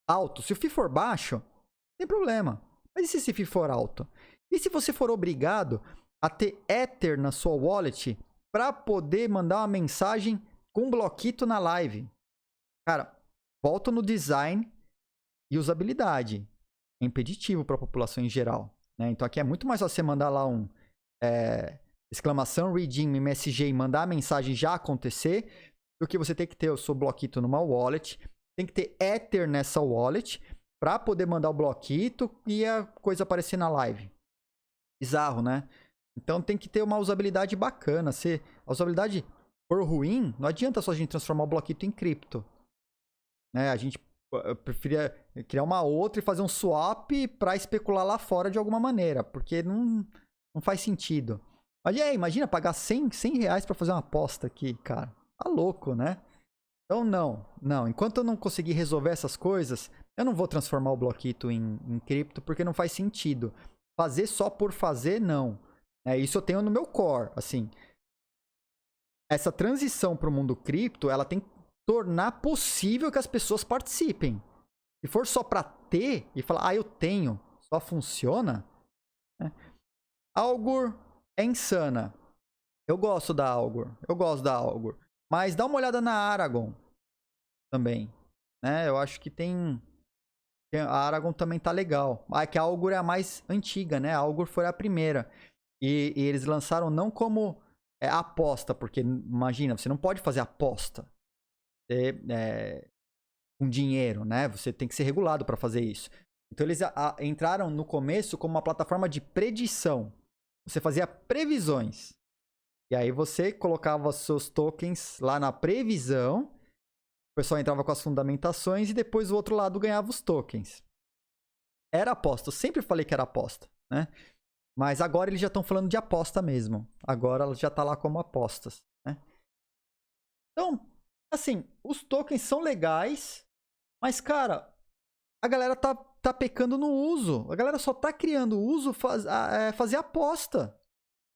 alto. Se o fee for baixo, não tem problema. Mas e se esse fee for alto? E se você for obrigado a ter Ether na sua wallet para poder mandar uma mensagem com bloquito na live? Cara, volta no design e usabilidade. É impeditivo para a população em geral, né? Então aqui é muito mais fácil você mandar lá um exclamação redeem MSG e mandar a mensagem já acontecer, do que você tem que ter o seu bloquito numa wallet, tem que ter Ether nessa wallet para poder mandar o bloquito e a coisa aparecer na live. Bizarro, né? Então tem que ter uma usabilidade bacana. Se a usabilidade for ruim, não adianta só a gente transformar o bloquito em cripto, né? A gente preferia criar uma outra e fazer um swap para especular lá fora de alguma maneira, porque não faz sentido. Mas imagina pagar 100 reais para fazer uma aposta aqui, cara. Tá louco, né? Então não. Enquanto eu não conseguir resolver essas coisas, eu não vou transformar o bloquito em cripto, porque não faz sentido. Fazer só por fazer, não. Isso eu tenho no meu core, assim. Essa transição para o mundo cripto, ela tem que tornar possível que as pessoas participem. Se for só para ter e falar, eu tenho, só funciona, né? Augur é insana. Eu gosto da Augur. Mas dá uma olhada na Aragon também, né? Eu acho que a Aragon também tá legal. Que a Augur é a mais antiga, né? A Augur foi a primeira. E eles lançaram não como aposta, porque imagina, você não pode fazer aposta. com dinheiro, né? Você tem que ser regulado para fazer isso. Então eles entraram no começo como uma plataforma de predição. Você fazia previsões. E aí você colocava seus tokens lá na previsão, o pessoal entrava com as fundamentações e depois o outro lado ganhava os tokens. Era aposta, eu sempre falei que era aposta, né? Mas agora eles já estão falando de aposta mesmo. Agora ela já está lá como apostas, né? Então, assim, os tokens são legais, mas, cara, a galera tá pecando no uso. A galera só tá criando uso fazer aposta.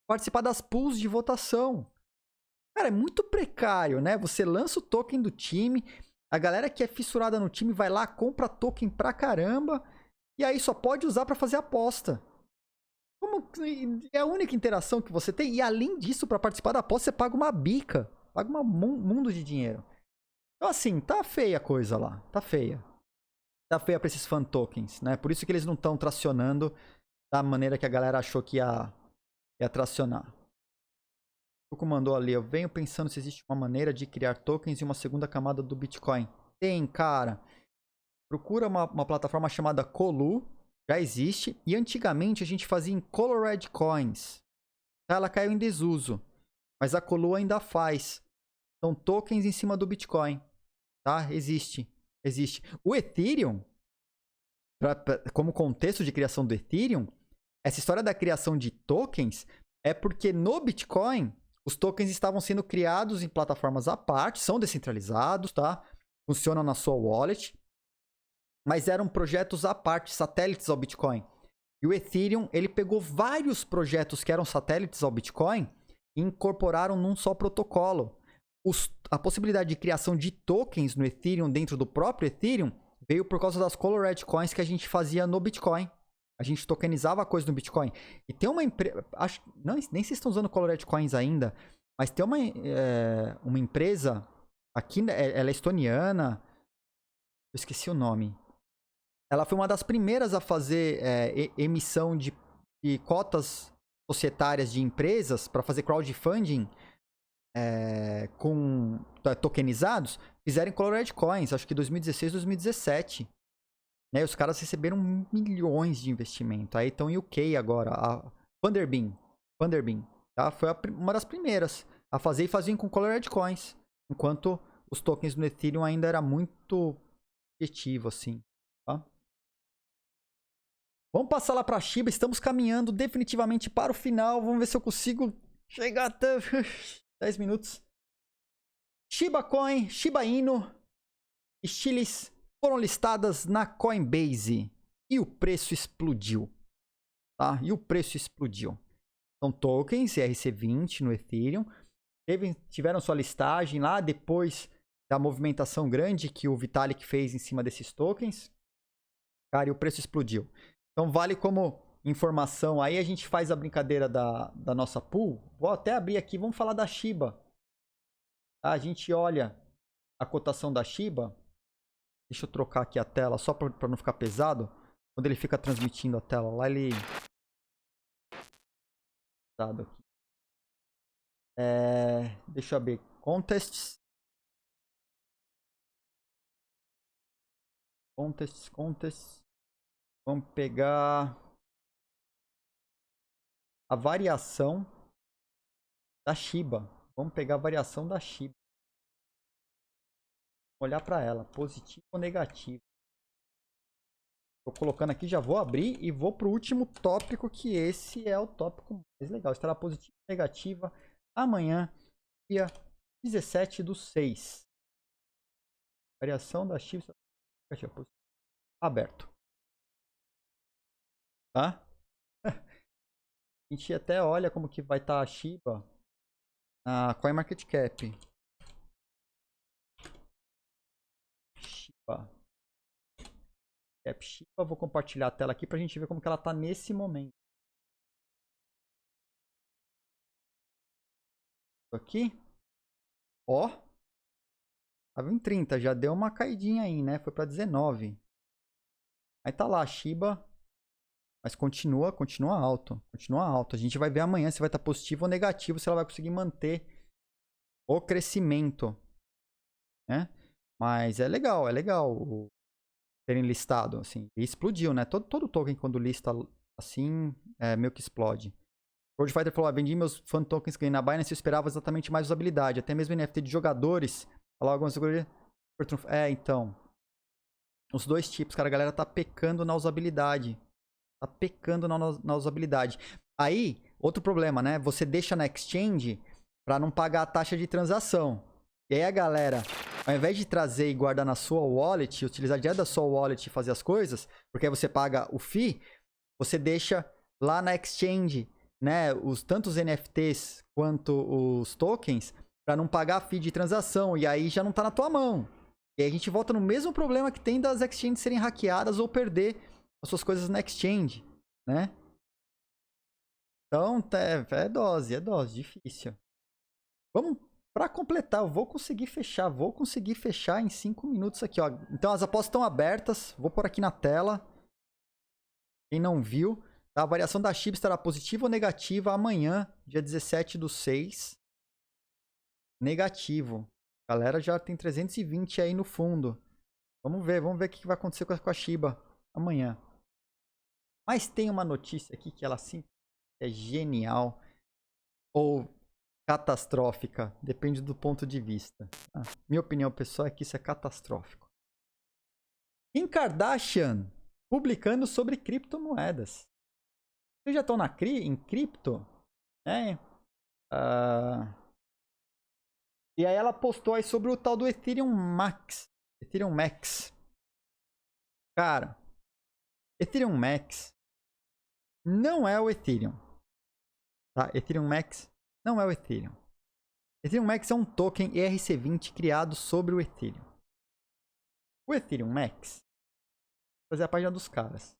Participar das pools de votação. Cara, é muito precário, né? Você lança o token do time, a galera que é fissurada no time vai lá, compra token pra caramba, e aí só pode usar pra fazer aposta. É a única interação que você tem. E além disso, pra participar da aposta, você paga uma bica. Paga um mundo de dinheiro. Então, assim, tá feia a coisa lá. Tá feia. Tá feia pra esses fan tokens, né? Por isso que eles não estão tracionando da maneira que a galera achou que ia tracionar. O Cuco mandou ali, eu venho pensando se existe uma maneira de criar tokens e uma segunda camada do Bitcoin. Tem, cara. Procura uma plataforma chamada Colu, já existe. E antigamente a gente fazia em Colored Coins. Ela caiu em desuso. Mas a Colu ainda faz. São tokens em cima do Bitcoin. Tá? Existe. O Ethereum, como contexto de criação do Ethereum, essa história da criação de tokens é porque no Bitcoin os tokens estavam sendo criados em plataformas à parte, são descentralizados, tá? Funcionam na sua wallet, mas eram projetos à parte, satélites ao Bitcoin. E o Ethereum, ele pegou vários projetos que eram satélites ao Bitcoin e incorporaram num só protocolo. A possibilidade de criação de tokens no Ethereum dentro do próprio Ethereum veio por causa das Colored Coins que a gente fazia no Bitcoin. A gente tokenizava a coisa no Bitcoin. E tem uma empresa... Nem sei se estão usando Colored Coins ainda, mas tem uma empresa aqui, ela é estoniana, eu esqueci o nome. Ela foi uma das primeiras a fazer emissão de cotas societárias de empresas para fazer crowdfunding com tokenizados. Fizeram Colored Coins, acho que 2016, 2017. Né? Os caras receberam milhões de investimento. Aí estão em UK agora. A Funderbeam, tá? Foi uma das primeiras a fazer e faziam com Colored Coins. Enquanto os tokens no Ethereum ainda era muito objetivo, assim. Tá? Vamos passar lá para a Shiba. Estamos caminhando definitivamente para o final. Vamos ver se eu consigo chegar até 10 minutos. Shiba Coin, Shiba Inu e Chilis foram listadas na Coinbase. E o preço explodiu. Tá? São tokens ERC20 no Ethereum. Tiveram sua listagem lá depois da movimentação grande que o Vitalik fez em cima desses tokens. Cara, e o preço explodiu. Então vale como informação. Aí a gente faz a brincadeira da nossa pool. Vou até abrir aqui. Vamos falar da Shiba. Tá? A gente olha a cotação da Shiba. Deixa eu trocar aqui a tela só para não ficar pesado. Quando ele fica transmitindo a tela lá, ele... aqui. Deixa eu abrir. Contests. Vamos pegar a variação da Shiba. Vamos pegar a variação da Shiba. Olhar para ela, positivo ou negativo. Estou colocando aqui, já vou abrir e vou para o último tópico, que esse é o tópico mais legal. Estará positiva ou negativa amanhã, dia 17/6. Variação da Shiba. Aberto. Tá? A gente até olha como que vai estar a Shiba na CoinMarketCap. Shiba. Vou compartilhar a tela aqui pra gente ver como que ela tá nesse momento. Aqui. Ó. Tava em 30, já deu uma caidinha aí, né? Foi pra 19. Aí tá lá a Shiba. Mas continua alto. A gente vai ver amanhã se vai estar positivo ou negativo, se ela vai conseguir manter o crescimento, né? Mas é legal terem listado, assim. E explodiu, né? Todo token, quando lista assim, meio que explode. Road Fighter falou, vendi meus fan tokens que ganhei na Binance e eu esperava exatamente mais usabilidade. Até mesmo NFT de jogadores. Falou alguma coisa. Então. Os dois tipos, cara. A galera tá pecando na usabilidade. Tá pecando na usabilidade. Aí, outro problema, né? Você deixa na exchange pra não pagar a taxa de transação. E aí a galera, ao invés de trazer e guardar na sua wallet, utilizar direto da sua wallet e fazer as coisas, porque aí você paga o fee, você deixa lá na exchange, né? Tanto os NFTs quanto os tokens, pra não pagar fee de transação. E aí já não tá na tua mão. E aí a gente volta no mesmo problema que tem das exchanges serem hackeadas ou perder as suas coisas na exchange, né? Então, é dose, difícil. Vamos, pra completar, eu vou conseguir fechar em 5 minutos aqui, ó. Então as apostas estão abertas, vou pôr aqui na tela. Quem não viu, tá? A variação da SHIB estará positiva ou negativa amanhã, dia 17/6. Negativo. A galera já tem 320 aí no fundo. Vamos ver o que vai acontecer com a Shiba amanhã. Mas tem uma notícia aqui que ela sim é genial ou catastrófica, depende do ponto de vista. Minha opinião pessoal é que isso é catastrófico. Kim Kardashian publicando sobre criptomoedas. Vocês já estão em cripto? E aí ela postou aí sobre o tal do Ethereum Max. Ethereum Max. Cara, Ethereum Max não é o Ethereum. Tá? Ethereum Max não é o Ethereum. Ethereum Max é um token ERC20 criado sobre o Ethereum. O Ethereum Max, vou fazer a página dos caras.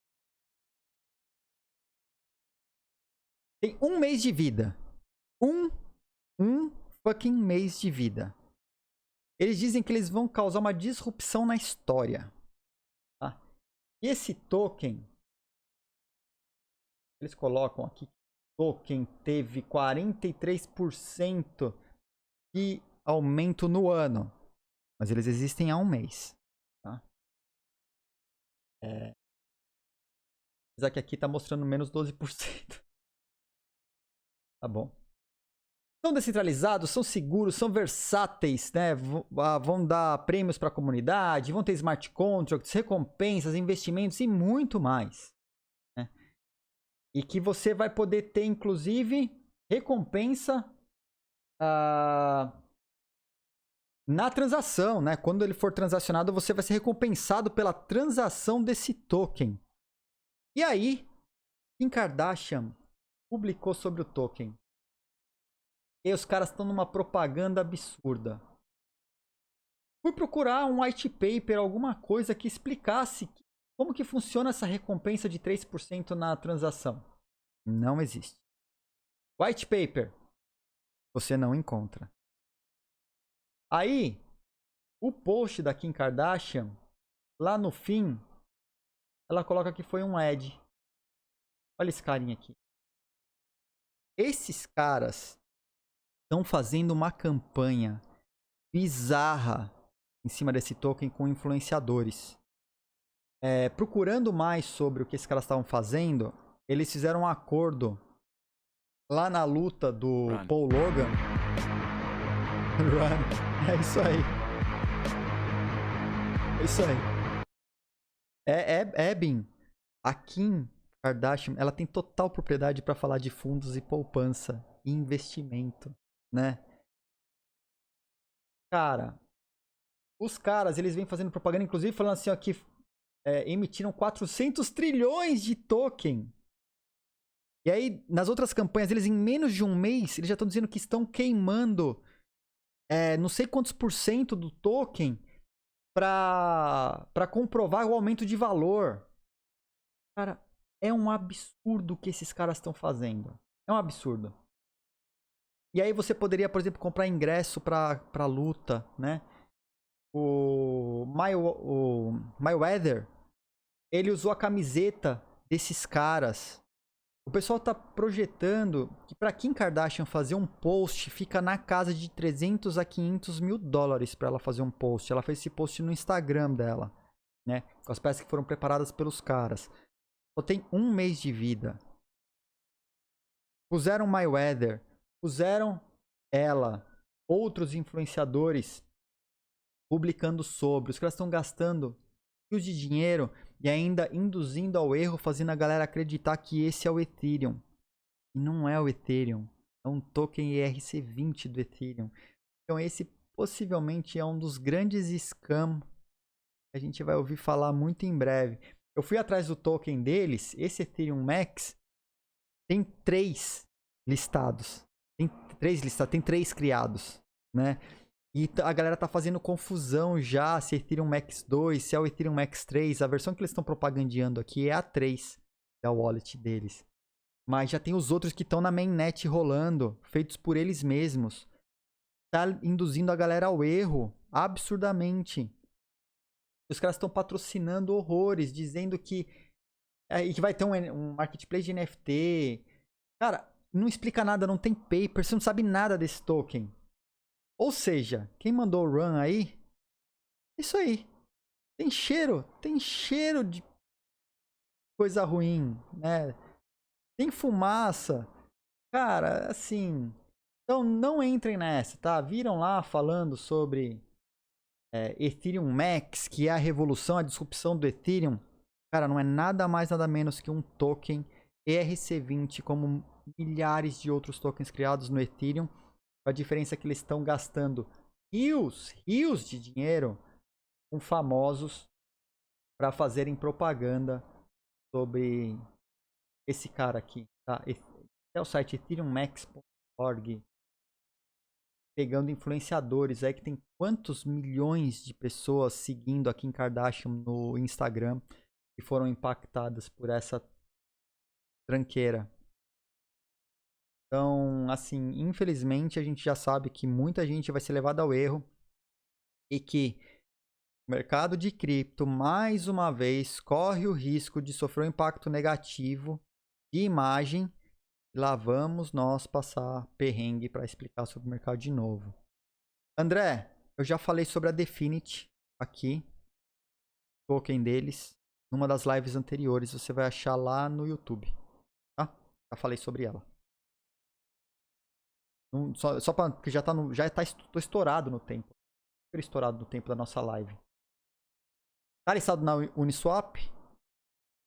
Tem 1 mês de vida. Um fucking mês de vida. Eles dizem que eles vão causar uma disrupção na história. Tá? E esse token, eles colocam aqui, token teve 43% de aumento no ano. Mas eles existem há 1 mês. Tá? Apesar que aqui tá mostrando menos 12%. Tá bom. São descentralizados, são seguros, são versáteis, né? Vão dar prêmios para a comunidade, vão ter smart contracts, recompensas, investimentos e muito mais. Né? E que você vai poder ter, inclusive, recompensa na transação, né? Quando ele for transacionado, você vai ser recompensado pela transação desse token. E aí, Kim Kardashian publicou sobre o token. E os caras estão numa propaganda absurda. Fui procurar um white paper, alguma coisa que explicasse como que funciona essa recompensa de 3% na transação. Não existe. White paper. Você não encontra. Aí, o post da Kim Kardashian, lá no fim, ela coloca que foi um ad. Olha esse carinha aqui. Esses caras estão fazendo uma campanha bizarra em cima desse token com influenciadores. Procurando mais sobre o que esses caras estavam fazendo, eles fizeram um acordo lá na luta do Paul Logan. Run. É isso aí. É isso aí. Eben, a Kim Kardashian, ela tem total propriedade para falar de fundos e poupança e investimento, né? Cara, os caras, eles vêm fazendo propaganda, inclusive falando assim, ó, que emitiram 400 trilhões de token. E aí, nas outras campanhas, eles em menos de 1 mês, eles já estão dizendo que estão queimando não sei quantos % do token para comprovar o aumento de valor. Cara, é um absurdo o que esses caras estão fazendo. É um absurdo. E aí você poderia, por exemplo, comprar ingresso pra luta, né? O Mayweather, ele usou a camiseta desses caras O pessoal tá projetando que pra Kim Kardashian fazer um post fica na casa de 300 a 500 mil dólares pra ela fazer um post. Ela fez esse post no Instagram dela, né? Com as peças que foram preparadas pelos caras. Só tem um mês de vida. Puseram Mayweather, puseram ela, outros influenciadores publicando sobre. Os caras estão gastando rios de dinheiro e ainda induzindo ao erro, fazendo a galera acreditar que esse é o Ethereum. E não é o Ethereum. É um token ERC20 do Ethereum. Então esse possivelmente é um dos grandes scams que a gente vai ouvir falar muito em breve. Eu fui atrás do token deles. Esse Ethereum Max tem 3 listados. Tem 3 criados, né? E a galera tá fazendo confusão já se é Ethereum Max 2, se é o Ethereum Max 3. A versão que eles estão propagandeando aqui é a 3 da wallet deles. Mas já tem os outros que estão na mainnet rolando, feitos por eles mesmos. Tá induzindo a galera ao erro, absurdamente. Os caras estão patrocinando horrores, dizendo que vai ter um marketplace de NFT. Cara, não explica nada, não tem paper, você não sabe nada desse token. Ou seja, quem mandou o run aí, isso aí. Tem cheiro de coisa ruim, né? Tem fumaça. Cara, assim, então não entrem nessa, tá? Viram lá falando sobre Ethereum Max, que é a revolução, a disrupção do Ethereum. Cara, não é nada mais, nada menos que um token ERC20, como milhares de outros tokens criados no Ethereum. A diferença é que eles estão gastando rios de dinheiro com famosos para fazerem propaganda sobre esse cara aqui, tá? É o site ethereummax.org, pegando influenciadores aí que tem quantos milhões de pessoas seguindo a Kim Kardashian no Instagram que foram impactadas por essa tranqueira. Então, assim, infelizmente a gente já sabe que muita gente vai ser levada ao erro e que o mercado de cripto, mais uma vez, corre o risco de sofrer um impacto negativo de imagem. E lá vamos nós passar perrengue para explicar sobre o mercado de novo. André, eu já falei sobre a Definity aqui, token deles, numa das lives anteriores. Você vai achar lá no YouTube, tá? Já falei sobre ela. Só porque tô estourado no tempo. Super estourado no tempo da nossa live. Tá listado na Uniswap.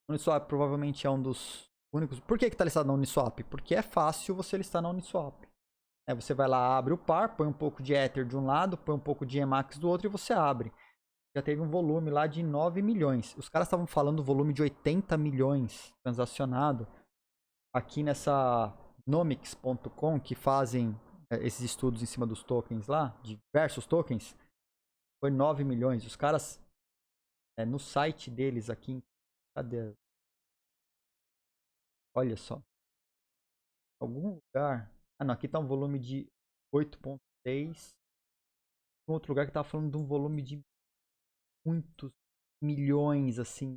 Uniswap provavelmente é um dos únicos. Por que tá listado na Uniswap? Porque é fácil você listar na Uniswap. Você vai lá, abre o par, põe um pouco de Ether de um lado, põe um pouco de Emax do outro e você abre. Já teve um volume lá de 9 milhões. Os caras estavam falando volume de 80 milhões transacionado. Aqui nessa nomics.com, que fazem esses estudos em cima dos tokens lá, diversos tokens, foi 9 milhões. Os caras, no site deles aqui, cadê? Olha só. Algum lugar. Ah, não, aqui tá um volume de 8,6. Em outro lugar que tava falando de um volume de muitos milhões, assim,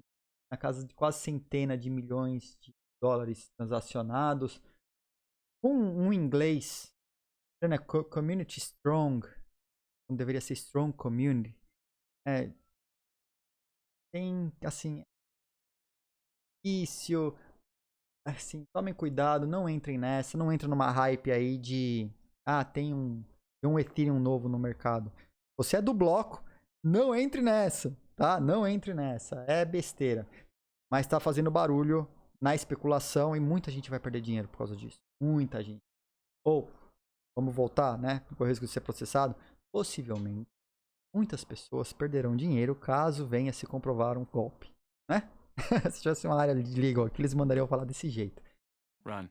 na casa de quase centena de milhões de dólares transacionados. Um inglês, né, community strong, não deveria ser strong community. Tem, assim, isso, assim, tomem cuidado, não entrem nessa, não entrem numa hype aí de, tem um Ethereum novo no mercado. Você é do bloco, não entre nessa, tá? Não entre nessa, é besteira. Mas tá fazendo barulho na especulação e muita gente vai perder dinheiro por causa disso. Muita gente. Ou, vamos voltar, né? Com o risco de ser processado, possivelmente, muitas pessoas perderão dinheiro caso venha se comprovar um golpe, né? Se tivesse uma área de legal aqui, eles mandariam falar desse jeito. Run.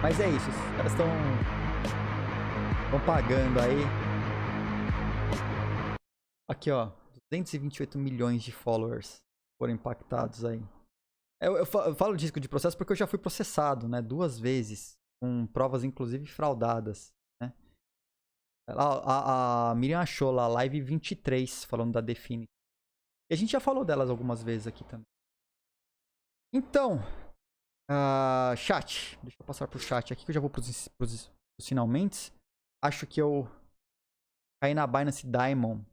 Mas é isso, os caras estão pagando aí. Aqui, ó, 228 milhões de followers foram impactados aí. Eu falo de risco de processo porque eu já fui processado, né? 2 vezes, com provas inclusive fraudadas, né? A Miriam achou lá, live 23, falando da Definity. E a gente já falou delas algumas vezes aqui também. Então, Chat. Deixa eu passar pro chat aqui que eu já vou pros finalmente. Acho que eu caí na Binance Diamond.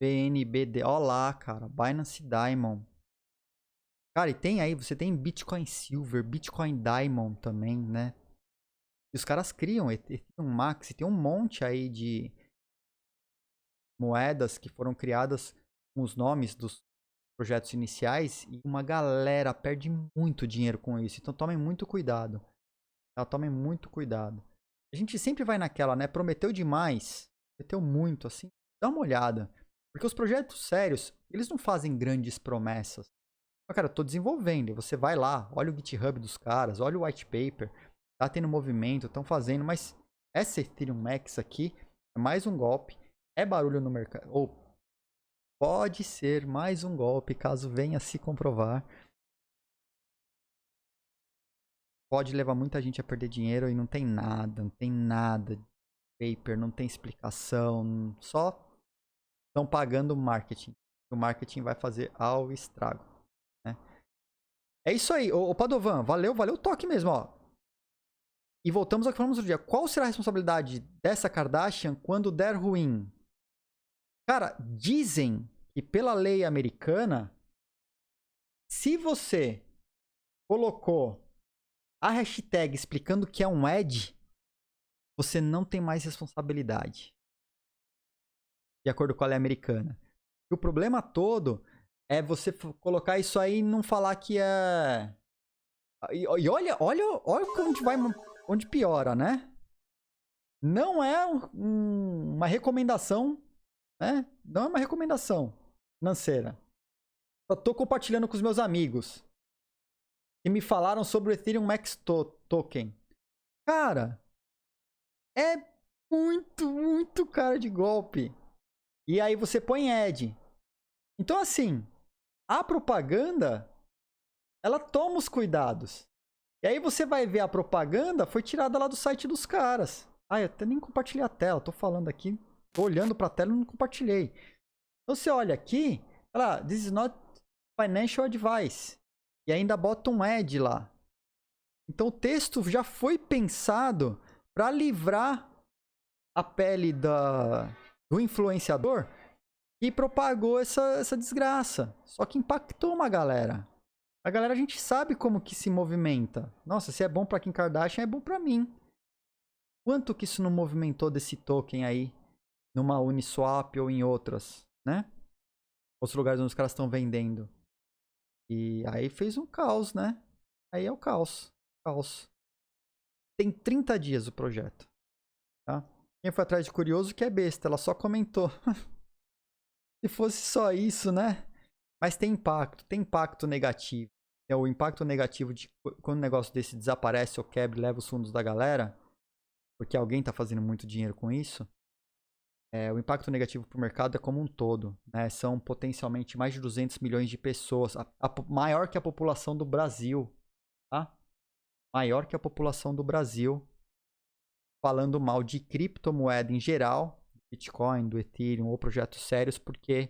BNBD. Ó lá, cara. Binance Diamond. Cara, e tem aí, você tem Bitcoin Silver, Bitcoin Diamond também, né? E os caras criam Ethereum Max. E tem um monte aí de moedas que foram criadas com os nomes dos projetos iniciais. E uma galera perde muito dinheiro com isso. Então tomem muito cuidado. Tá? Tomem muito cuidado. A gente sempre vai naquela, né? Prometeu demais. Prometeu muito, assim. Dá uma olhada. Porque os projetos sérios, eles não fazem grandes promessas. Mas, cara, eu tô desenvolvendo. Você vai lá, olha o GitHub dos caras, olha o white paper. Tá tendo movimento, estão fazendo. Mas essa Ethereum Max aqui é mais um golpe. É barulho no mercado. Ou pode ser mais um golpe, caso venha a se comprovar. Pode levar muita gente a perder dinheiro e não tem nada de paper, não tem explicação, só estão pagando o marketing. O marketing vai fazer ao estrago, né? É isso aí, ô Padovan, valeu o toque mesmo, ó. E voltamos ao que falamos outro dia. Qual será a responsabilidade dessa Kardashian quando der ruim? Cara, dizem que pela lei americana, se você colocou a hashtag explicando que é um ad, você não tem mais responsabilidade. De acordo com a lei americana. E o problema todo é você colocar isso aí e não falar que é... E olha onde piora, né? Não é uma recomendação, né? Não é uma recomendação financeira. Só tô compartilhando com os meus amigos que me falaram sobre o Ethereum Max Token. Cara, é muito cara de golpe. E aí você põe ad. Então, assim, a propaganda, ela toma os cuidados. E aí você vai ver a propaganda, foi tirada lá do site dos caras. Eu até nem compartilhei a tela, tô falando aqui, tô olhando pra tela e não compartilhei. Então você olha aqui, olha lá, this is not financial advice. E ainda bota um ad lá. Então o texto já foi pensado para livrar a pele do influenciador e propagou essa desgraça. Só que impactou uma galera. A galera, a gente sabe como que se movimenta. Nossa, se é bom pra Kim Kardashian, é bom pra mim. Quanto que isso não movimentou desse token aí numa Uniswap ou em outras, né? Outros lugares onde os caras estão vendendo. E aí fez um caos, né? Aí é o caos. Caos. Tem 30 dias o projeto. Tá? Quem foi atrás de curioso que é besta. Ela só comentou. Se fosse só isso, né? Mas tem impacto negativo. É o impacto negativo de quando um negócio desse desaparece ou quebra e leva os fundos da galera, porque alguém está fazendo muito dinheiro com isso. O impacto negativo para o mercado é como um todo, né? São potencialmente mais de 200 milhões de pessoas, maior que a população do Brasil, tá? Maior que a população do Brasil, falando mal de criptomoeda em geral, Bitcoin, do Ethereum ou projetos sérios, porque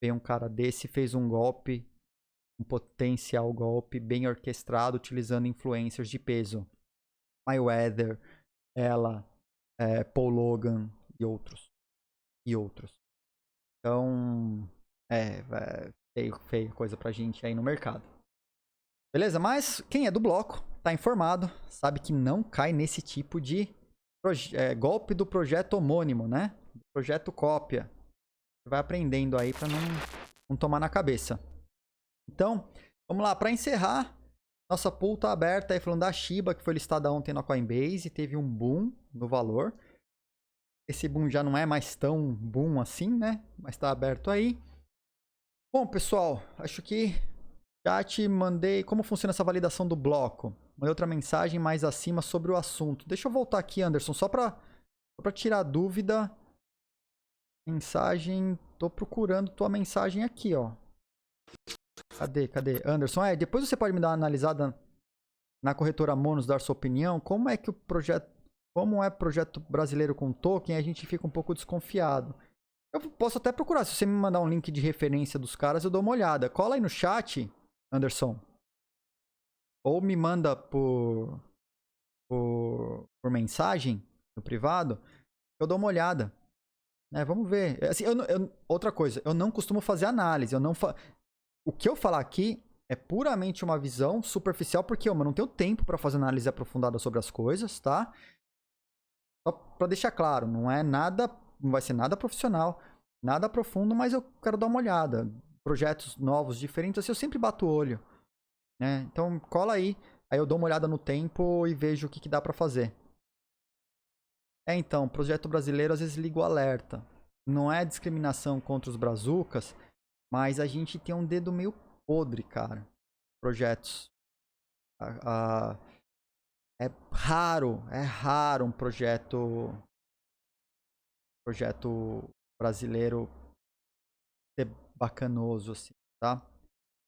veio um cara desse e fez um golpe, um potencial golpe bem orquestrado, utilizando influencers de peso. Mayweather, ela, Paul Logan e outros. Então, feio coisa pra gente aí no mercado. Beleza? Mas quem é do bloco, tá informado, sabe que não cai nesse tipo de golpe do projeto homônimo, né? Do projeto cópia. Vai aprendendo aí pra não tomar na cabeça. Então, vamos lá. Pra encerrar, nossa pool tá aberta aí falando da Shiba, que foi listada ontem na Coinbase. Teve um boom no valor. Esse boom já não é mais tão boom assim, né? Mas tá aberto aí. Bom, pessoal, acho que já te mandei como funciona essa validação do bloco. Mandei outra mensagem mais acima sobre o assunto. Deixa eu voltar aqui, Anderson, só pra tirar dúvida. Mensagem, tô procurando tua mensagem aqui, ó. Cadê? Anderson, depois você pode me dar uma analisada na corretora Monos, dar sua opinião. Como é projeto brasileiro com token, a gente fica um pouco desconfiado. Eu posso até procurar, se você me mandar um link de referência dos caras, eu dou uma olhada. Cola aí no chat, Anderson. ou me manda por mensagem no privado, eu dou uma olhada. Né? Vamos ver. Assim, outra coisa, eu não costumo fazer análise. O que eu falar aqui é puramente uma visão superficial, porque eu não tenho tempo para fazer análise aprofundada sobre as coisas, tá? Só para deixar claro, não vai ser nada profissional, nada profundo, mas eu quero dar uma olhada. Projetos novos, diferentes, assim, eu sempre bato o olho. Né? Então, cola aí. Aí eu dou uma olhada no tempo e vejo o que dá para fazer. Então, projeto brasileiro às vezes liga o alerta. Não é discriminação contra os brazucas, mas a gente tem um dedo meio podre, cara. Projetos. É raro um projeto brasileiro ser bacanoso, assim, tá?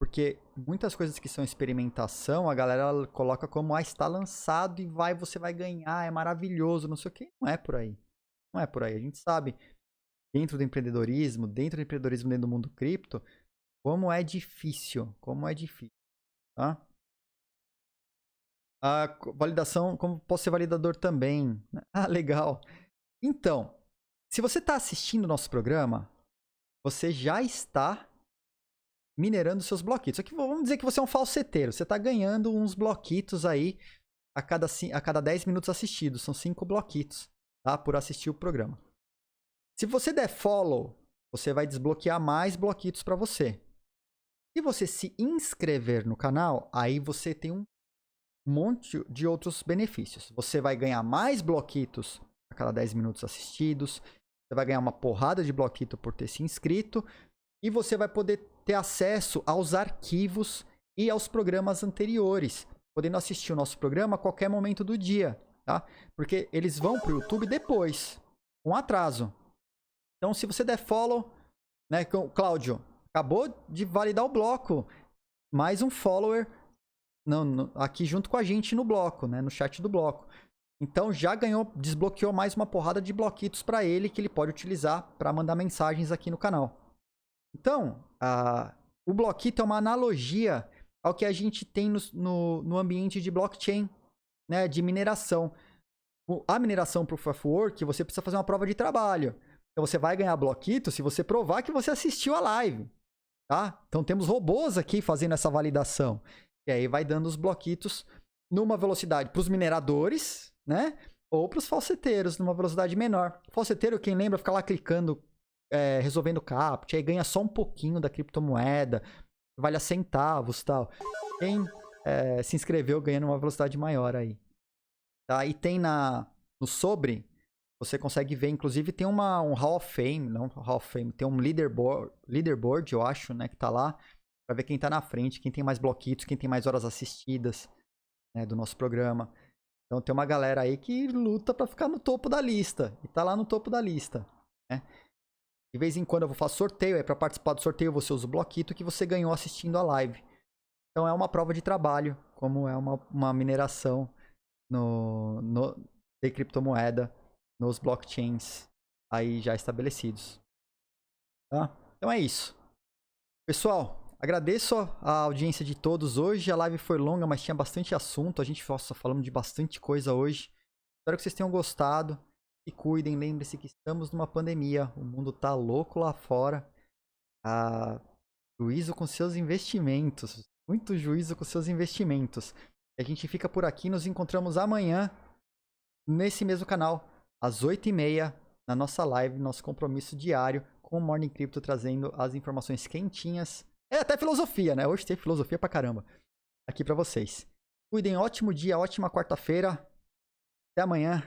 Porque muitas coisas que são experimentação, a galera coloca como, está lançado e você vai ganhar, é maravilhoso, não sei o que. Não é por aí. Não é por aí. A gente sabe, dentro do empreendedorismo dentro do mundo cripto, como é difícil, tá? A validação, como posso ser validador também. Ah, legal. Então, se você está assistindo o nosso programa, você já está minerando seus bloquitos. Aqui vamos dizer que você é um falseteiro. Você está ganhando uns bloquitos aí a cada 10 minutos assistidos. São 5 bloquitos, tá? Por assistir o programa. Se você der follow, você vai desbloquear mais bloquitos para você. Se você se inscrever no canal, aí você tem um monte de outros benefícios. Você vai ganhar mais bloquitos a cada 10 minutos assistidos. Você vai ganhar uma porrada de bloquito por ter se inscrito. E você vai poder ter acesso aos arquivos e aos programas anteriores, podendo assistir o nosso programa a qualquer momento do dia, tá? Porque eles vão para o YouTube depois, com atraso. Então, se você der follow, né, Cláudio, acabou de validar o bloco, mais um follower aqui junto com a gente no bloco, né, no chat do bloco. Então, já desbloqueou mais uma porrada de bloquitos para ele que ele pode utilizar para mandar mensagens aqui no canal. Então, o bloquito é uma analogia ao que a gente tem no ambiente de blockchain, né, de mineração. A mineração Proof of Work, você precisa fazer uma prova de trabalho. Então, você vai ganhar bloquito se você provar que você assistiu a live. Tá? Então, temos robôs aqui fazendo essa validação. E aí vai dando os bloquitos numa velocidade para os mineradores, né? Ou para os falseteiros, numa velocidade menor. Falseteiro, quem lembra, fica lá clicando, resolvendo CAPTCHA, aí ganha só um pouquinho da criptomoeda, vale a centavos e tal. Quem se inscreveu ganhando uma velocidade maior aí. Tá? E tem no Sobre, você consegue ver, inclusive tem um Hall of Fame, não Hall of Fame, tem um leaderboard, eu acho, né, que tá lá, pra ver quem tá na frente, quem tem mais bloquitos, quem tem mais horas assistidas, né, do nosso programa. Então tem uma galera aí que luta pra ficar no topo da lista, e tá lá no topo da lista, né. De vez em quando eu faço sorteio, aí pra participar do sorteio você usa o bloquito que você ganhou assistindo a live. Então é uma prova de trabalho, como é uma mineração de criptomoeda nos blockchains aí já estabelecidos. Tá? Então é isso. Pessoal, agradeço a audiência de todos hoje. A live foi longa, mas tinha bastante assunto. A gente falando de bastante coisa hoje. Espero que vocês tenham gostado. Se cuidem, lembre-se que estamos numa pandemia. O mundo tá louco lá fora. Juízo com seus investimentos. Muito juízo com seus investimentos. A gente fica por aqui. Nos encontramos amanhã nesse mesmo canal, às 8h30, na nossa live, nosso compromisso diário com o Morning Crypto, trazendo as informações quentinhas. Até filosofia, né? Hoje tem filosofia pra caramba aqui pra vocês. Cuidem, ótimo dia, ótima quarta-feira. Até amanhã.